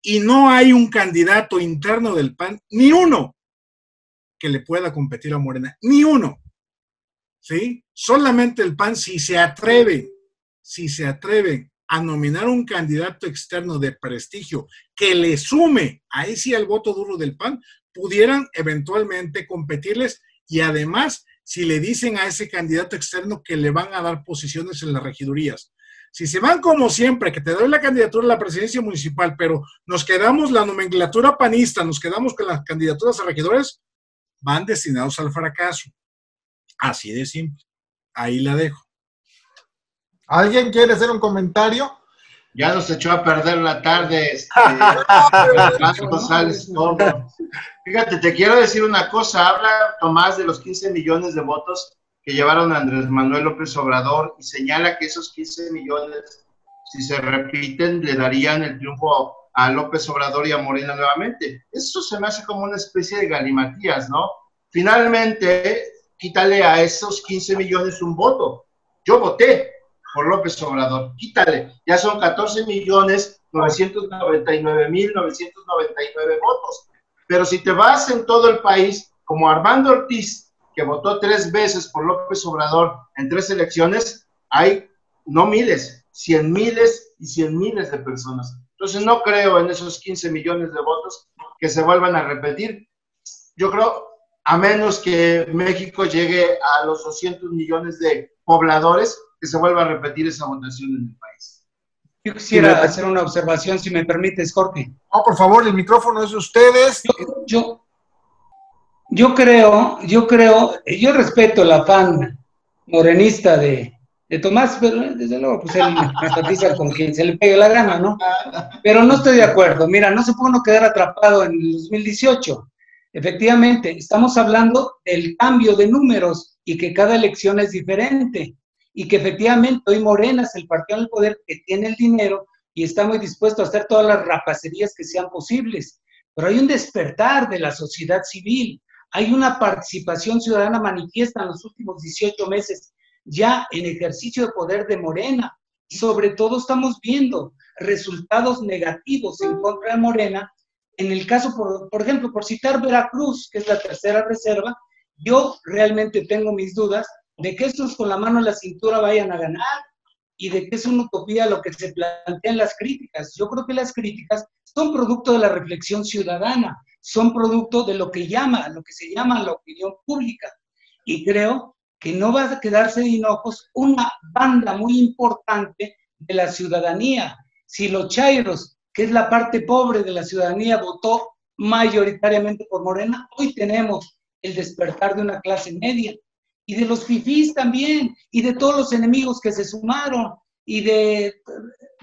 Y no hay un candidato interno del PAN, ni uno, que le pueda competir a Morena, ni uno. ¿Sí? Solamente el PAN, si se atreven a nominar un candidato externo de prestigio que le sume ahí sí al voto duro del PAN, pudieran eventualmente competirles, y además si le dicen a ese candidato externo que le van a dar posiciones en las regidurías. Si se van como siempre, que te doy la candidatura a la presidencia municipal, pero nos quedamos la nomenclatura panista, nos quedamos con las candidaturas a regidores, van destinados al fracaso. Así de simple. Ahí la dejo. ¿Alguien quiere hacer un comentario? Ya nos echó a perder la tarde, González Toro. Fíjate, te quiero decir una cosa, habla Tomás de los 15 millones de votos que llevaron a Andrés Manuel López Obrador y señala que esos 15 millones, si se repiten, le darían el triunfo a López Obrador y a Morena nuevamente. Eso se me hace como una especie de galimatías, ¿no? Finalmente, quítale a esos 15 millones un voto. Yo voté por López Obrador, quítale, ya son 14.999.999 votos. Pero si te vas en todo el país, como Armando Ortiz, que votó 3 veces por López Obrador en 3 elecciones, hay no miles, 100 miles y 100 miles de personas. Entonces no creo en esos 15 millones de votos que se vuelvan a repetir. Yo creo, a menos que México llegue a los 200 millones de pobladores, que se vuelva a repetir esa votación en el país. Yo quisiera hacer una observación, si me permites, Jorge. No, por favor, el micrófono es de ustedes. Yo yo respeto el afán morenista de Tomás, pero desde luego, pues él enfatiza con quien se le pegue la gana, ¿no? Pero no estoy de acuerdo. Mira, no se puede uno quedar atrapado en el 2018. Efectivamente, estamos hablando del cambio de números y que cada elección es diferente. Y que efectivamente hoy Morena es el partido en el poder que tiene el dinero y está muy dispuesto a hacer todas las rapacerías que sean posibles. Pero hay un despertar de la sociedad civil, hay una participación ciudadana manifiesta en los últimos 18 meses ya en ejercicio de poder de Morena. Y sobre todo estamos viendo resultados negativos en contra de Morena. En el caso, por ejemplo, por citar Veracruz, que es la tercera reserva, yo realmente tengo mis dudas de que estos con la mano en la cintura vayan a ganar y de que es una utopía lo que se plantea en las críticas. Yo creo que las críticas son producto de la reflexión ciudadana, son producto de lo que se llama la opinión pública. Y creo que no va a quedarse de hinojos una banda muy importante de la ciudadanía. Si los chairos, que es la parte pobre de la ciudadanía, votó mayoritariamente por Morena, hoy tenemos el despertar de una clase media. Y de los fifís también, y de todos los enemigos que se sumaron, y de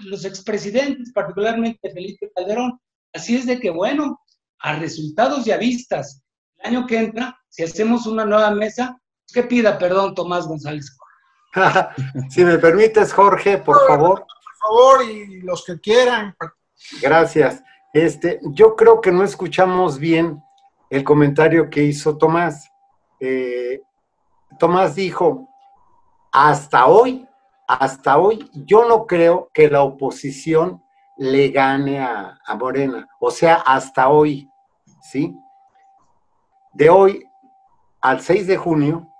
los expresidentes, particularmente Felipe Calderón. Así es de que, bueno, a resultados ya vistas, el año que entra, si hacemos una nueva mesa, que pida perdón Tomás González. Si me permites, Jorge, por favor. Por favor, y los que quieran. Gracias. Yo creo que no escuchamos bien el comentario que hizo Tomás. Tomás dijo, hasta hoy, yo no creo que la oposición le gane a Morena. O sea, hasta hoy, ¿sí? De hoy al 6 de junio,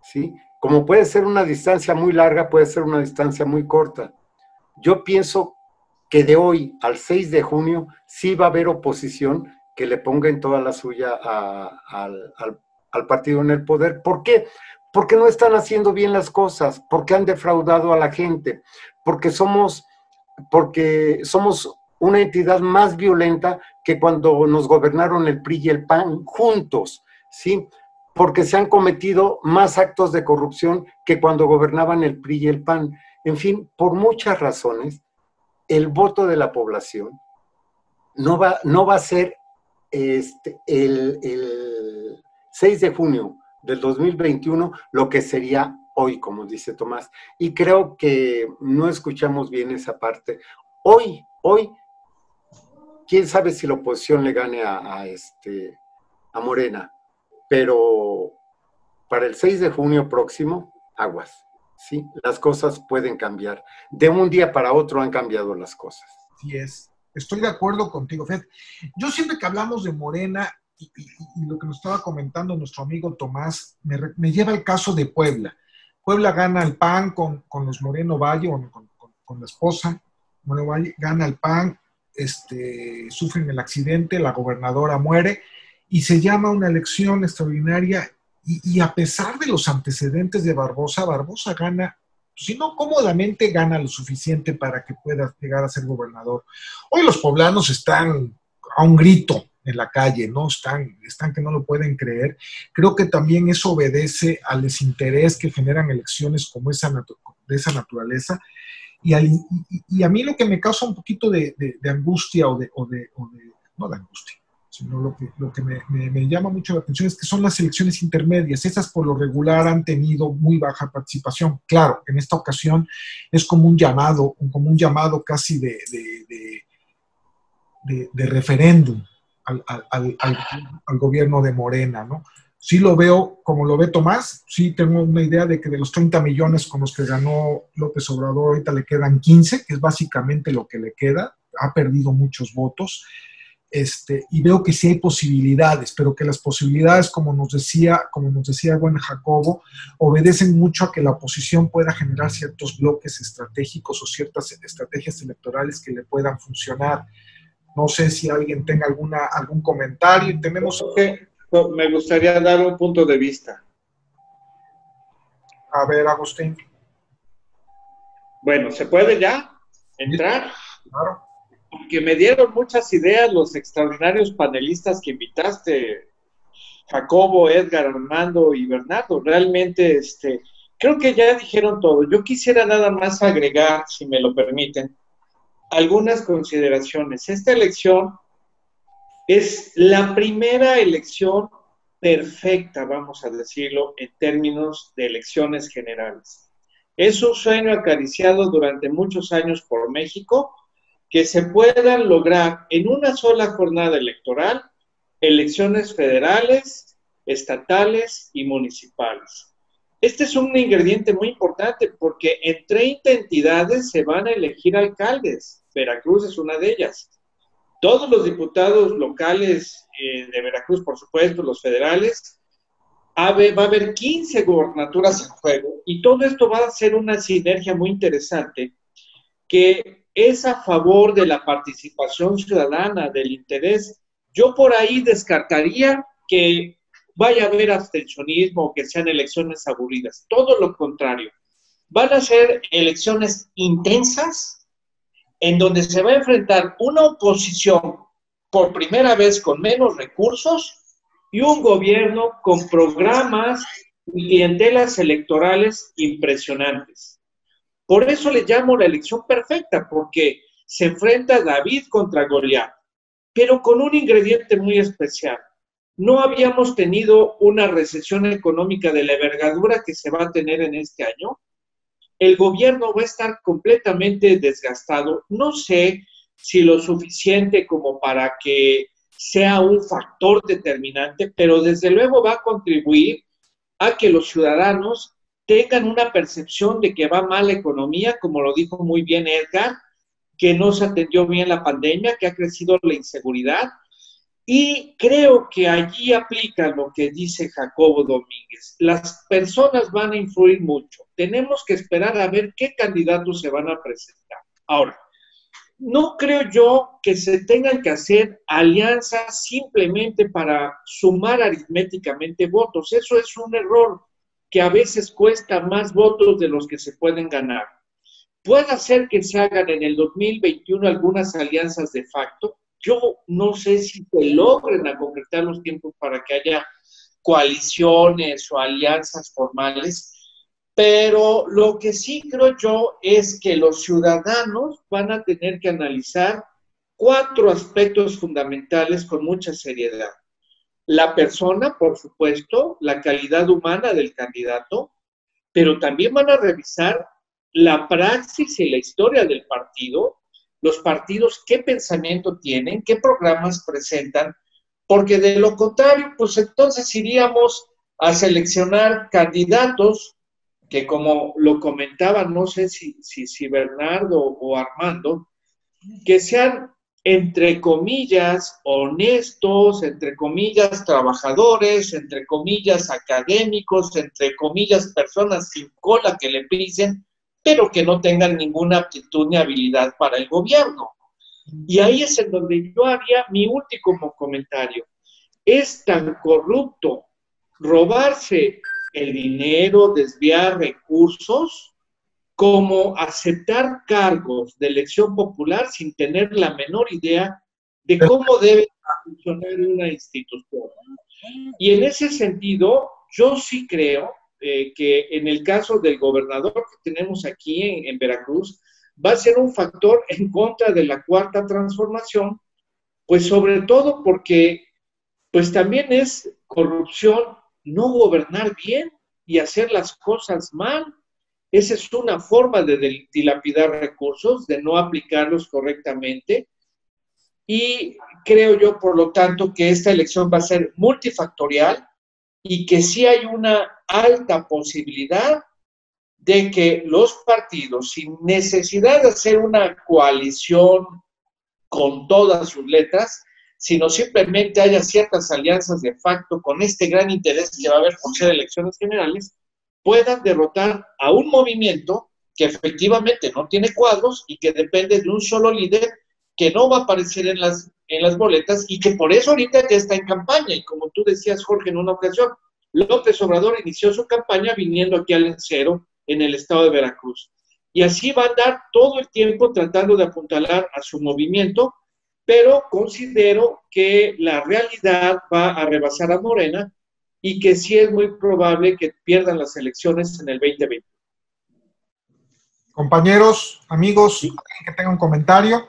¿sí? Como puede ser una distancia muy larga, puede ser una distancia muy corta. Yo pienso que de hoy al 6 de junio sí va a haber oposición que le ponga en toda la suya al partido en el poder. ¿Por qué? Porque no están haciendo bien las cosas, porque han defraudado a la gente, porque somos una entidad más violenta que cuando nos gobernaron el PRI y el PAN juntos, ¿sí? Porque se han cometido más actos de corrupción que cuando gobernaban el PRI y el PAN. En fin, por muchas razones, el voto de la población no va a ser el 6 de junio del 2021 lo que sería hoy, como dice Tomás. Y creo que no escuchamos bien esa parte. Hoy, quién sabe si la oposición le gane a Morena, pero para el 6 de junio próximo, aguas, ¿sí? Las cosas pueden cambiar. De un día para otro han cambiado las cosas. Así es. Estoy de acuerdo contigo, Fed. Yo siempre que hablamos de Morena, y lo que nos estaba comentando nuestro amigo Tomás, me lleva el caso de Puebla. Puebla gana el PAN con los Moreno Valle, con la esposa. Moreno Valle gana el PAN, sufren el accidente, la gobernadora muere, y se llama una elección extraordinaria, y a pesar de los antecedentes de Barbosa gana, si no cómodamente, gana lo suficiente para que pueda llegar a ser gobernador. Hoy los poblanos están a un grito en la calle, ¿no? Están que no lo pueden creer. Creo que también eso obedece al desinterés que generan elecciones como de esa naturaleza. Y a mí lo que me causa un poquito de angustia no de angustia, sino lo que me llama mucho la atención es que son las elecciones intermedias. Esas por lo regular han tenido muy baja participación. Claro, en esta ocasión es como un llamado casi de referéndum al gobierno de Morena, ¿no? Sí lo veo, como lo ve Tomás, sí tengo una idea de que de los 30 millones con los que ganó López Obrador, ahorita le quedan 15, que es básicamente lo que le queda, ha perdido muchos votos, y veo que sí hay posibilidades, pero que las posibilidades, como nos decía el buen Jacobo, obedecen mucho a que la oposición pueda generar ciertos bloques estratégicos o ciertas estrategias electorales que le puedan funcionar. No sé si alguien tenga algún comentario. Me gustaría dar un punto de vista. A ver, Agustín. Bueno, ¿se puede ya entrar? Claro. Porque me dieron muchas ideas los extraordinarios panelistas que invitaste, Jacobo, Edgar, Armando y Bernardo. Realmente, creo que ya dijeron todo. Yo quisiera nada más agregar, si me lo permiten, algunas consideraciones. Esta elección es la primera elección perfecta, vamos a decirlo, en términos de elecciones generales. Es un sueño acariciado durante muchos años por México, que se puedan lograr en una sola jornada electoral elecciones federales, estatales y municipales. Este es un ingrediente muy importante porque en 30 entidades se van a elegir alcaldes. Veracruz es una de ellas. Todos los diputados locales de Veracruz, por supuesto, los federales, va a haber 15 gubernaturas en juego y todo esto va a ser una sinergia muy interesante que es a favor de la participación ciudadana, del interés. Yo por ahí descartaría que vaya a haber abstencionismo o que sean elecciones aburridas. Todo lo contrario. Van a ser elecciones intensas, en donde se va a enfrentar una oposición por primera vez con menos recursos y un gobierno con programas y clientelas electorales impresionantes. Por eso le llamo la elección perfecta, porque se enfrenta David contra Goliat, pero con un ingrediente muy especial. No habíamos tenido una recesión económica de la envergadura que se va a tener en este año. El gobierno va a estar completamente desgastado. No sé si lo suficiente como para que sea un factor determinante, pero desde luego va a contribuir a que los ciudadanos tengan una percepción de que va mal la economía, como lo dijo muy bien Edgar, que no se atendió bien la pandemia, que ha crecido la inseguridad. Y creo que allí aplica lo que dice Jacobo Domínguez. Las personas van a influir mucho. Tenemos que esperar a ver qué candidatos se van a presentar. Ahora, no creo yo que se tengan que hacer alianzas simplemente para sumar aritméticamente votos. Eso es un error que a veces cuesta más votos de los que se pueden ganar. Puede ser que se hagan en el 2021 algunas alianzas de facto. Yo no sé si se logren a concretar los tiempos para que haya coaliciones o alianzas formales, pero lo que sí creo yo es que los ciudadanos van a tener que analizar 4 aspectos fundamentales con mucha seriedad. La persona, por supuesto, la calidad humana del candidato, pero también van a revisar la praxis y la historia del partido, los partidos qué pensamiento tienen, qué programas presentan, porque de lo contrario, pues entonces iríamos a seleccionar candidatos que, como lo comentaban, no sé si Bernardo o Armando, que sean, entre comillas, honestos, entre comillas, trabajadores, entre comillas, académicos, entre comillas, personas sin cola que le pisen, pero que no tengan ninguna aptitud ni habilidad para el gobierno. Y ahí es en donde yo haría mi último comentario. Es tan corrupto robarse el dinero, desviar recursos, como aceptar cargos de elección popular sin tener la menor idea de cómo debe funcionar una institución. Y en ese sentido, yo sí creo que en el caso del gobernador que tenemos aquí en Veracruz, va a ser un factor en contra de la cuarta transformación, pues sobre todo porque pues también es corrupción no gobernar bien y hacer las cosas mal. Esa es una forma de dilapidar recursos, de no aplicarlos correctamente. Y creo yo, por lo tanto, que esta elección va a ser multifactorial y que sí hay una alta posibilidad de que los partidos, sin necesidad de hacer una coalición con todas sus letras, sino simplemente haya ciertas alianzas de facto con este gran interés que va a haber por ser elecciones generales, puedan derrotar a un movimiento que efectivamente no tiene cuadros y que depende de un solo líder que no va a aparecer en las boletas y que por eso ahorita ya está en campaña. Y como tú decías, Jorge, en una ocasión, López Obrador inició su campaña viniendo aquí al Encero, en el estado de Veracruz. Y así va a andar todo el tiempo tratando de apuntalar a su movimiento, pero considero que la realidad va a rebasar a Morena y que sí es muy probable que pierdan las elecciones en el 2020. Compañeros, amigos, Sí. ¿alguien que tenga un comentario?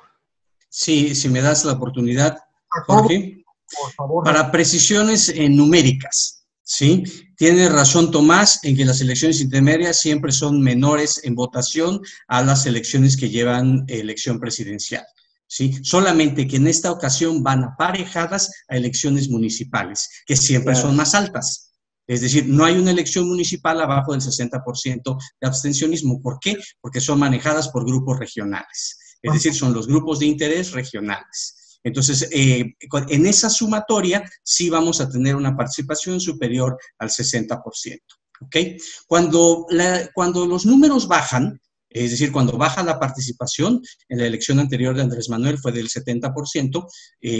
Sí, si me das la oportunidad, Jacobo, Jorge. por favor. Para precisiones numéricas, ¿sí? Tiene razón Tomás en que las elecciones intermedias siempre son menores en votación a las elecciones que llevan elección presidencial, ¿sí? Solamente que en esta ocasión van aparejadas a elecciones municipales, que siempre son más altas. Es decir, no hay una elección municipal abajo del 60% de abstencionismo. ¿Por qué? Porque son manejadas por grupos regionales. Es decir, son los grupos de interés regionales. Entonces, en esa sumatoria sí vamos a tener una participación superior al 60%. ¿Ok? Cuando los números bajan, es decir, cuando baja la participación, en la elección anterior de Andrés Manuel fue del 70%,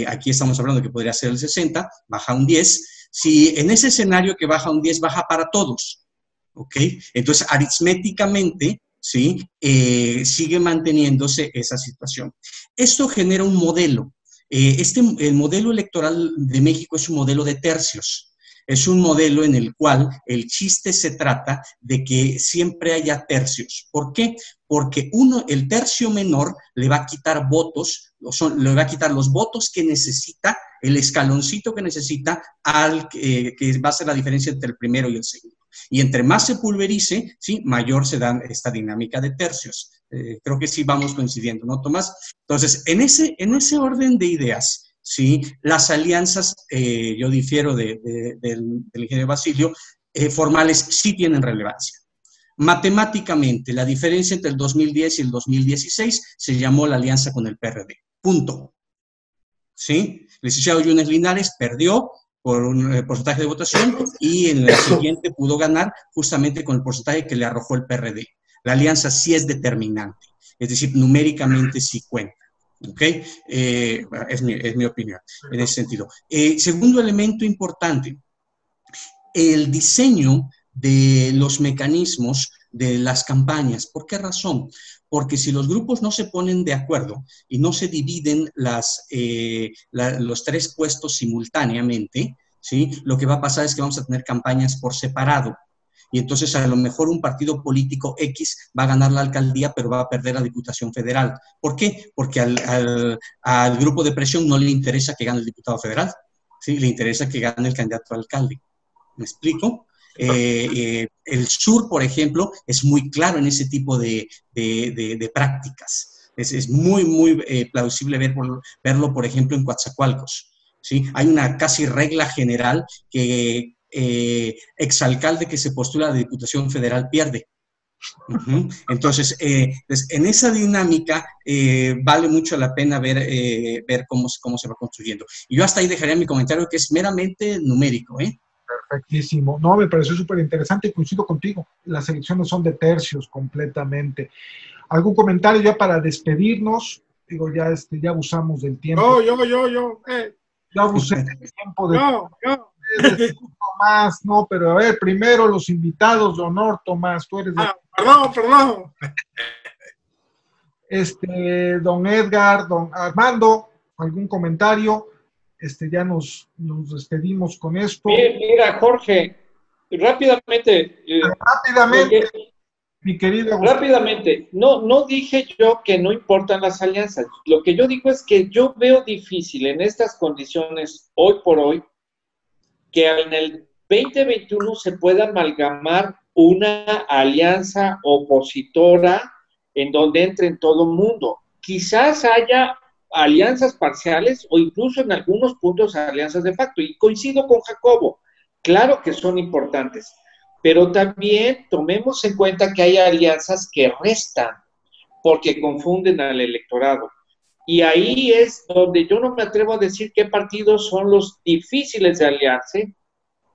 aquí estamos hablando que podría ser el 60%, baja un 10%. Si en ese escenario que baja un 10%, baja para todos. ¿Ok? Entonces, aritméticamente, ¿sí? Sigue manteniéndose esa situación. Esto genera un modelo. El modelo electoral de México es un modelo de tercios. Es un modelo en el cual el chiste se trata de que siempre haya tercios. ¿Por qué? Porque el tercio menor le va a quitar votos, le va a quitar los votos que necesita, el escaloncito que necesita, que va a ser la diferencia entre el primero y el segundo. Y entre más se pulverice, ¿sí? Mayor se da esta dinámica de tercios. Creo que sí vamos coincidiendo, ¿no, Tomás? Entonces, en ese orden de ideas, ¿sí? Las alianzas, yo difiero del ingeniero Basilio, formales sí tienen relevancia. Matemáticamente, la diferencia entre el 2010 y el 2016 se llamó la alianza con el PRD. Punto. ¿Sí? El licenciado Yunes Linares perdió por un porcentaje de votación y en el siguiente pudo ganar justamente con el porcentaje que le arrojó el PRD. La alianza sí es determinante, es decir, numéricamente sí cuenta. ¿Ok? Es mi opinión en ese sentido. Segundo elemento importante, el diseño de los mecanismos de las campañas. ¿Por qué razón? Porque si los grupos no se ponen de acuerdo y no se dividen los tres puestos simultáneamente, ¿sí? Lo que va a pasar es que vamos a tener campañas por separado. Y entonces a lo mejor un partido político X va a ganar la alcaldía, pero va a perder la Diputación Federal. ¿Por qué? Porque al grupo de presión no le interesa que gane el diputado federal, ¿sí? Le interesa que gane el candidato a alcalde. ¿Me explico? El sur, por ejemplo, es muy claro en ese tipo de prácticas. Es muy, muy plausible verlo, por ejemplo, en Coatzacoalcos, ¿sí? Hay una casi regla general que exalcalde que se postula a la Diputación Federal pierde. Entonces, en esa dinámica vale mucho la pena ver cómo se va construyendo. Y yo hasta ahí dejaría mi comentario, que es meramente numérico, Perfectísimo. No, me pareció súper interesante y coincido contigo. Las elecciones son de tercios completamente. ¿Algún comentario ya para despedirnos? Digo, ya abusamos del tiempo. Yo. Ya abusé del tiempo de Tomás, no, pero a ver, primero los invitados de honor, Tomás, tú eres de... Perdón. Don Edgar, don Armando, ¿algún comentario? Ya nos despedimos con esto. Mira, Jorge, rápidamente. Mi querido Agustín. Rápidamente, no dije yo que no importan las alianzas. Lo que yo digo es que yo veo difícil en estas condiciones, hoy por hoy, que en el 2021 se pueda amalgamar una alianza opositora en donde entre en todo el mundo. Quizás haya alianzas parciales o incluso en algunos puntos alianzas de facto. Y coincido con Jacobo, claro que son importantes, pero también tomemos en cuenta que hay alianzas que restan porque confunden al electorado. Y ahí es donde yo no me atrevo a decir qué partidos son los difíciles de aliarse,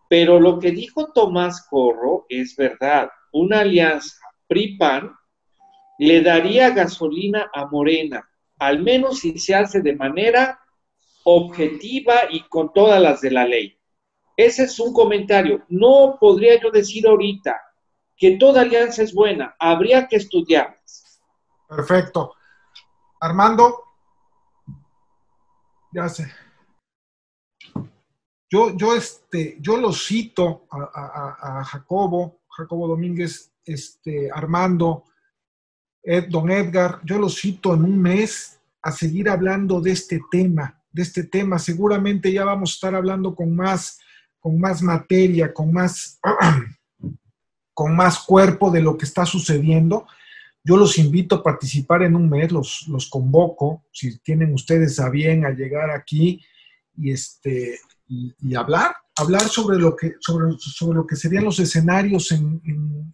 pero lo que dijo Tomás Corro es verdad. Una alianza PRI-PAN le daría gasolina a Morena, al menos si se hace de manera objetiva y con todas las de la ley. Ese es un comentario. No podría yo decir ahorita que toda alianza es buena, habría que estudiarlas. Perfecto. Armando, ya sé. Yo lo cito a Jacobo Domínguez, Armando, don Edgar, yo lo cito en un mes a seguir hablando de este tema. Seguramente ya vamos a estar hablando con más materia, con más cuerpo de lo que está sucediendo. Yo los invito a participar en un mes, los convoco, si tienen ustedes a bien a llegar aquí y hablar sobre lo que serían los escenarios en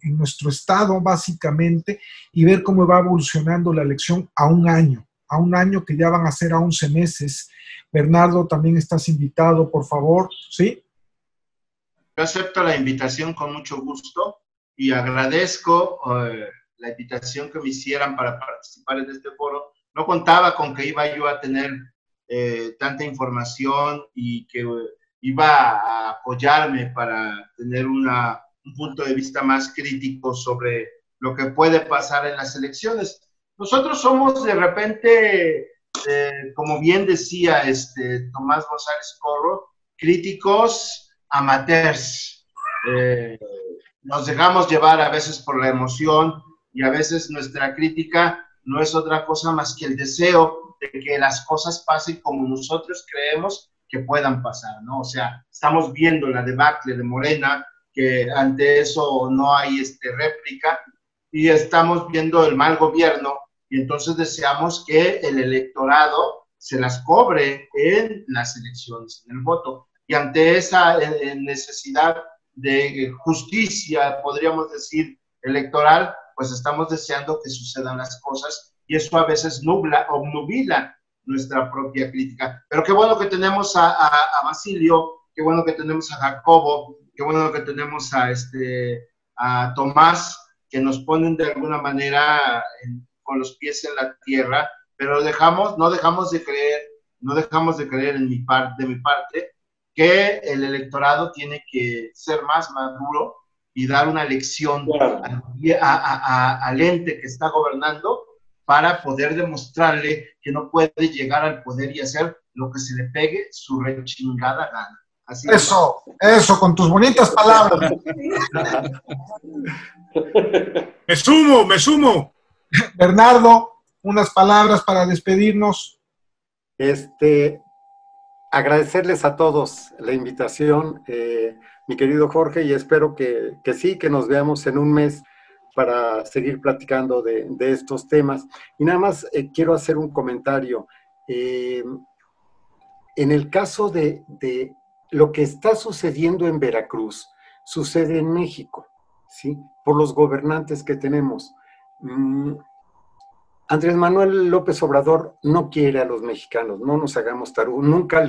nuestro estado, básicamente, y ver cómo va evolucionando la elección a un año que ya van a ser a 11 meses. Bernardo, también estás invitado, por favor, ¿sí? Yo acepto la invitación con mucho gusto y agradezco la invitación que me hicieran para participar en este foro. No contaba con que iba yo a tener tanta información y que iba a apoyarme para tener un punto de vista más crítico sobre lo que puede pasar en las elecciones. Nosotros somos de repente, como bien decía Tomás González Corro, críticos amateurs. Nos dejamos llevar a veces por la emoción y a veces nuestra crítica no es otra cosa más que el deseo de que las cosas pasen como nosotros creemos que puedan pasar, ¿no? O sea, estamos viendo la debacle de Morena, que ante eso no hay réplica, y estamos viendo el mal gobierno, y entonces deseamos que el electorado se las cobre en las elecciones, en el voto. Y ante esa necesidad de justicia, podríamos decir, electoral, pues estamos deseando que sucedan las cosas, y eso a veces nubla o obnubila nuestra propia crítica. Pero qué bueno que tenemos a Basilio, qué bueno que tenemos a Jacobo, qué bueno que tenemos a Tomás, que nos ponen de alguna manera con los pies en la tierra, pero no dejamos de creer de mi parte, que el electorado tiene que ser más maduro y dar una lección al ente que está gobernando para poder demostrarle que no puede llegar al poder y hacer lo que se le pegue su rechingada gana. Así eso, con tus bonitas palabras. Me sumo. Bernardo, unas palabras para despedirnos. Agradecerles a todos la invitación, mi querido Jorge, y espero que sí, que nos veamos en un mes para seguir platicando de estos temas. Y nada más quiero hacer un comentario. En el caso de lo que está sucediendo en Veracruz, sucede en México, ¿sí? Por los gobernantes que tenemos. Andrés Manuel López Obrador no quiere a los mexicanos, no nos hagamos tarugos, nunca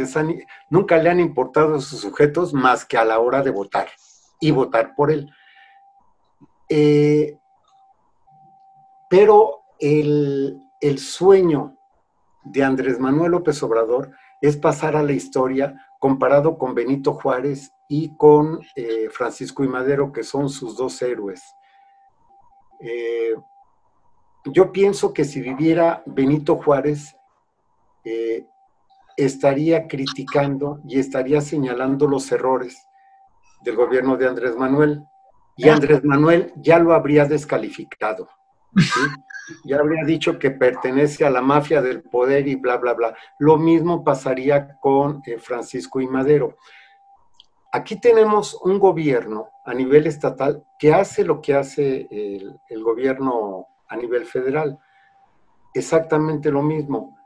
le han importado sus sujetos más que a la hora de votar y votar por él. Pero el sueño de Andrés Manuel López Obrador es pasar a la historia comparado con Benito Juárez y con Francisco I. Madero, que son sus dos héroes. Yo pienso que si viviera Benito Juárez, estaría criticando y estaría señalando los errores del gobierno de Andrés Manuel. y Andrés Manuel ya lo habría descalificado, ¿sí? Ya habría dicho que pertenece a la mafia del poder y bla, bla, bla. Lo mismo pasaría con Francisco I. Madero. Aquí tenemos un gobierno a nivel estatal que hace lo que hace el gobierno a nivel federal. Exactamente lo mismo.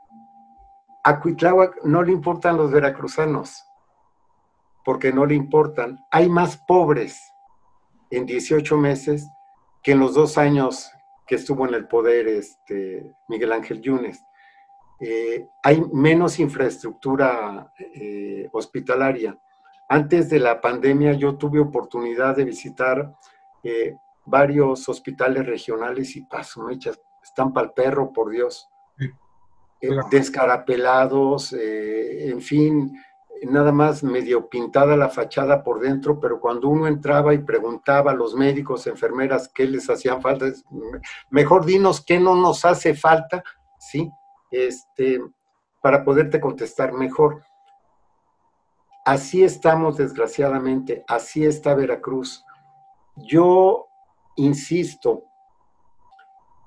A Cuitláhuac no le importan los veracruzanos, porque no le importan. Hay más pobres en 18 meses que en los 2 años que estuvo en el poder Miguel Ángel Yunes. Hay menos infraestructura hospitalaria. Antes de la pandemia yo tuve oportunidad de visitar varios hospitales regionales y paso, mechas, están pa'l perro, por Dios. Descarapelados, en fin, nada más medio pintada la fachada por dentro, pero cuando uno entraba y preguntaba a los médicos, enfermeras, qué les hacían falta, mejor dinos qué no nos hace falta, ¿sí? Para poderte contestar mejor. Así estamos, desgraciadamente, así está Veracruz. Yo insisto,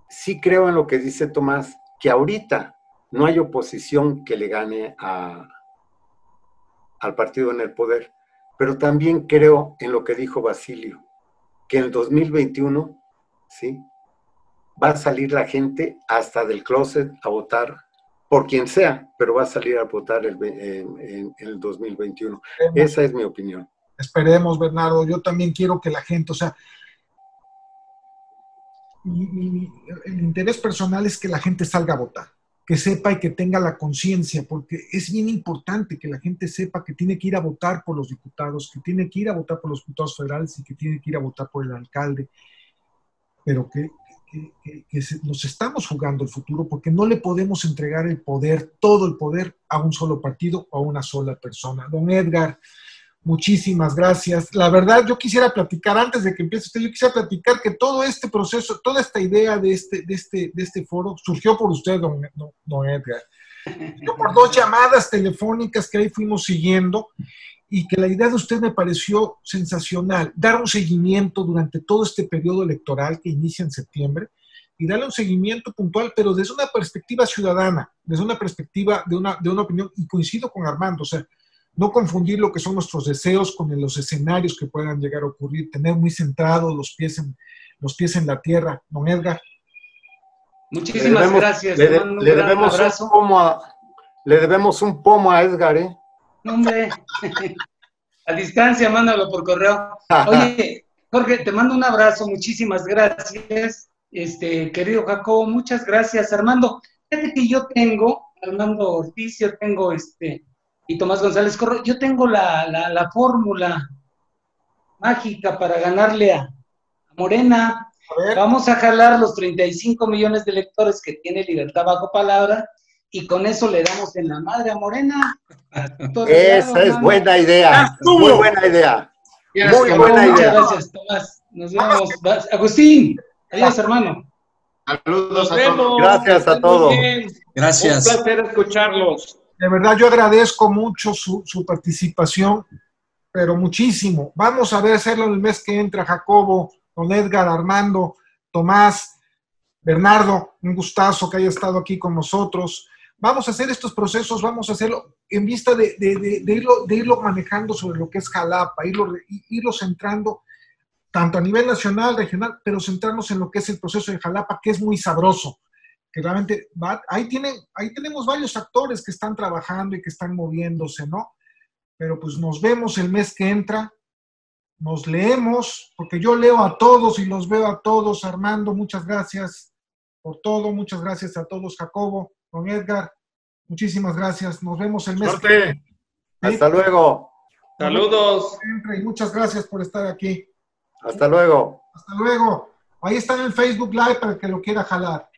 sí creo en lo que dice Tomás, que ahorita no hay oposición que le gane al partido en el poder, pero también creo en lo que dijo Basilio, que en el 2021, ¿sí?, va a salir la gente hasta del closet a votar por quien sea, pero va a salir a votar en el 2021. Esa es mi opinión. Esperemos, Bernardo. Yo también quiero que la gente, o sea, el interés personal es que la gente salga a votar, que sepa y que tenga la conciencia, porque es bien importante que la gente sepa que tiene que ir a votar por los diputados, que tiene que ir a votar por los diputados federales y que tiene que ir a votar por el alcalde, pero que nos estamos jugando el futuro porque no le podemos entregar el poder, todo el poder, a un solo partido o a una sola persona. Don Edgar, muchísimas gracias. La verdad, yo quisiera platicar, antes de que empiece usted, yo quisiera platicar que todo este proceso, toda esta idea de este foro surgió por usted, don Edgar. Surgió por 2 llamadas telefónicas que ahí fuimos siguiendo y que la idea de usted me pareció sensacional, dar un seguimiento durante todo este periodo electoral que inicia en septiembre y darle un seguimiento puntual, pero desde una perspectiva ciudadana, desde una perspectiva de una opinión, y coincido con Armando, o sea, no confundir lo que son nuestros deseos con los escenarios que puedan llegar a ocurrir, tener muy centrados los pies en la tierra. Don Edgar. Muchísimas gracias. Le debemos un pomo a Edgar, ¿eh? No, hombre, a distancia, mándalo por correo. Oye, Jorge, te mando un abrazo, muchísimas gracias. Querido Jacobo, muchas gracias. Armando, fíjate que yo tengo, Armando Ortiz, yo tengo y Tomás González Corro, yo tengo la fórmula mágica para ganarle a Morena. Vamos a jalar los 35 millones de electores que tiene Libertad Bajo Palabra y con eso le damos en la madre a Morena. Esa es buena idea. Muy buena idea. Muy buena idea. Muchas gracias, Tomás. Nos vemos. Agustín, adiós, hermano. Saludos a todos. Gracias a todos. Gracias. Un placer escucharlos. De verdad, yo agradezco mucho su participación, pero muchísimo. Vamos a ver hacerlo el mes que entra, Jacobo, don Edgar, Armando, Tomás, Bernardo, un gustazo que haya estado aquí con nosotros. Vamos a hacer estos procesos, vamos a hacerlo en vista de irlo manejando sobre lo que es Jalapa, irlo centrando tanto a nivel nacional, regional, pero centrarnos en lo que es el proceso de Jalapa, que es muy sabroso, que realmente ahí tenemos varios actores que están trabajando y que están moviéndose, ¿no? Pero pues nos vemos el mes que entra, nos leemos, porque yo leo a todos y los veo a todos. Armando, muchas gracias por todo, muchas gracias a todos, Jacobo, don Edgar, muchísimas gracias, nos vemos el mes que entra. Hasta luego. Saludos. Y muchas gracias por estar aquí. Hasta luego. Hasta luego. Ahí está en el Facebook Live para el que lo quiera jalar.